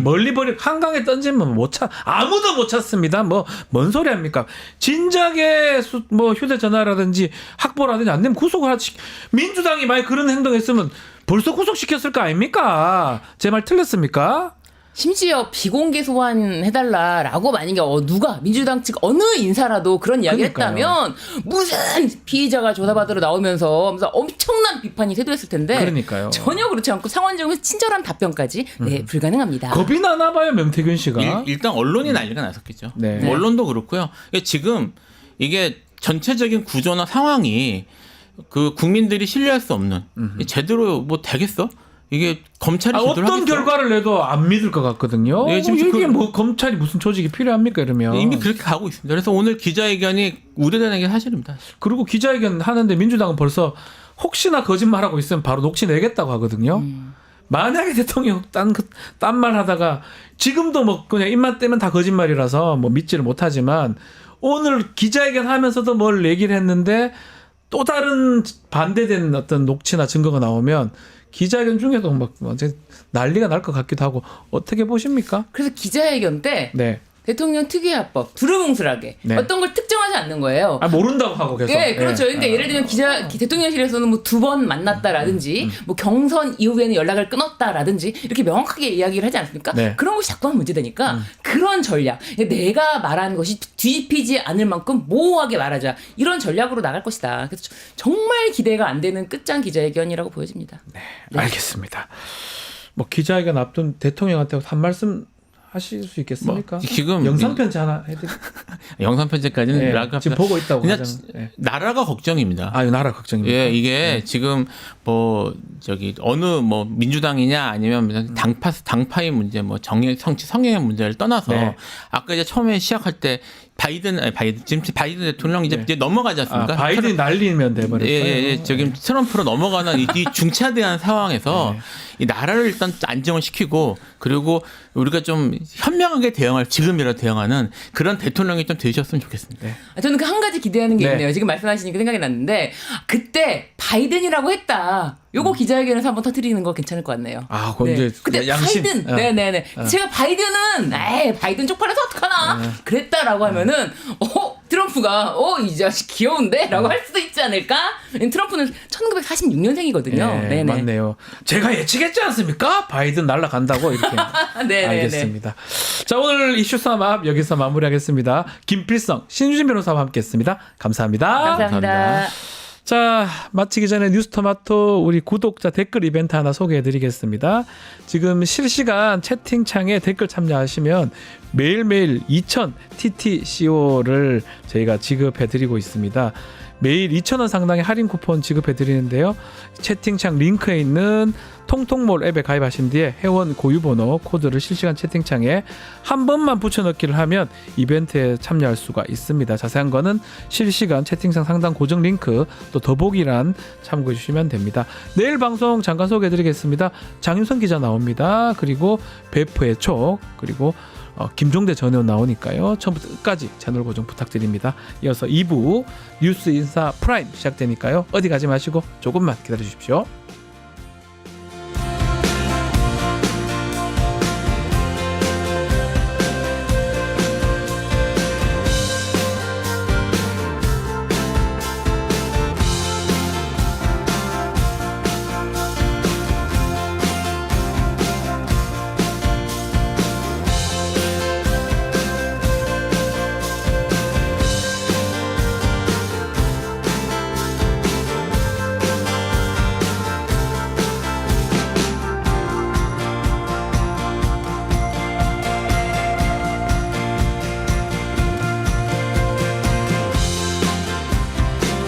멀리 한강에 던지면 아무도 못 찾습니다. 뭔 소리 합니까? 진작에 뭐 휴대전화라든지 확보라든지 안 되면 구속을 하지. 민주당이 만약 그런 행동했으면 벌써 구속시켰을 거 아닙니까? 제 말 틀렸습니까? 심지어 비공개 소환해달라라고 만약에 누가 민주당 측 어느 인사라도 그런 이야기를 했다면 무슨 피의자가 조사받으러 나오면서 엄청난 비판이 쇄도했을 텐데 그러니까요. 전혀 그렇지 않고 상원지검에서 친절한 답변까지 불가능합니다. 겁이 나나 봐요 명태균 씨가. 일단 언론이 난리가 났었겠죠. 언론도 그렇고요. 지금 이게 전체적인 구조나 상황이 그 국민들이 신뢰할 수 없는 제대로 뭐 되겠어? 이게 검찰이 어떤 하겠어? 결과를 내도 안 믿을 것 같거든요. 이게 검찰이 무슨 조직이 필요합니까 이러면. 이미 그렇게 가고 있습니다. 그래서 오늘 기자회견이 우려되는 게 사실입니다. 그리고 기자회견 하는데 민주당은 벌써 혹시나 거짓말하고 있으면 바로 녹취 내겠다고 하거든요. 만약에 대통령 딴 말 하다가 지금도 뭐 그냥 입만 떼면 다 거짓말이라서 뭐 믿지를 못하지만 오늘 기자회견 하면서도 뭘 얘기를 했는데 또 다른 반대된 어떤 녹취나 증거가 나오면 기자회견 중에도 막 난리가 날 것 같기도 하고 어떻게 보십니까? 그래서 기자회견 때 대통령 특유의 합법 두루뭉술하게 어떤 걸 특정하지 않는 거예요. 모른다고 하고 계속. 그렇죠. 그러니까 예를 들면 대통령실에서는 뭐 2번 만났다라든지 뭐 경선 이후에는 연락을 끊었다라든지 이렇게 명확하게 이야기를 하지 않습니까? 그런 것이 자꾸 문제되니까 그런 전략, 내가 말한 것이 뒤집히지 않을 만큼 모호하게 말하자 이런 전략으로 나갈 것이다. 그래서 정말 기대가 안 되는 끝장 기자회견이라고 보여집니다. 알겠습니다. 뭐 기자회견 앞둔 대통령한테 한 말씀 하실 수 있겠습니까? 지금 영상 편지 하나 해드릴까요? 영상 편지까지는 지금 보고 있다고 그냥 나라가 걱정입니다. 나라 걱정입니다. 이게 지금 뭐 어느 뭐 민주당이냐 아니면 당파의 문제, 뭐 정치 성향의 문제를 떠나서 아까 이제 처음에 시작할 때 바이든 대통령 이제 넘어가지 않습니까? 바이든이 날리면 돼버렸어요. 지금 트럼프로 넘어가는 이 중차대한 상황에서 이 나라를 일단 안정을 시키고 그리고 우리가 좀 현명하게 지금이라도 대응하는 그런 대통령이 좀 되셨으면 좋겠습니다. 저는 그 한 가지 기대하는 게 있네요. 지금 말씀하시니까 생각이 났는데 그때 바이든이라고 했다. 요거 기자회견에서 한번 터뜨리는 거 괜찮을 것 같네요. 그때 양심. 바이든, 제가 바이든은 바이든 쪽팔려서 어떡하나 그랬다라고 하면은 트럼프가 이 자식 귀여운데라고 할 수도 있지 않을까? 트럼프는 1946년생이거든요. 맞네요. 제가 예측했지 않습니까? 바이든 날아간다고 이렇게. 알겠습니다. 자, 오늘 이슈 삼합 여기서 마무리하겠습니다. 김필성, 신유진 변호사와 함께했습니다. 감사합니다. 자, 마치기 전에 뉴스토마토 우리 구독자 댓글 이벤트 하나 소개해드리겠습니다. 지금 실시간 채팅창에 댓글 참여하시면 매일매일 2000 TTCO를 저희가 지급해드리고 있습니다. 매일 2,000원 상당의 할인 쿠폰 지급해 드리는데요. 채팅창 링크에 있는 통통몰 앱에 가입하신 뒤에 회원 고유번호 코드를 실시간 채팅창에 한 번만 붙여넣기를 하면 이벤트에 참여할 수가 있습니다. 자세한 거는 실시간 채팅창 상단 고정 링크 또 더보기란 참고해 주시면 됩니다. 내일 방송 잠깐 소개해 드리겠습니다. 장윤선 기자 나옵니다. 그리고 베프의 촉 그리고 김종대 전 의원 나오니까요. 처음부터 끝까지 채널 고정 부탁드립니다. 이어서 2부 뉴스 인사 프라임 시작되니까요. 어디 가지 마시고 조금만 기다려 주십시오.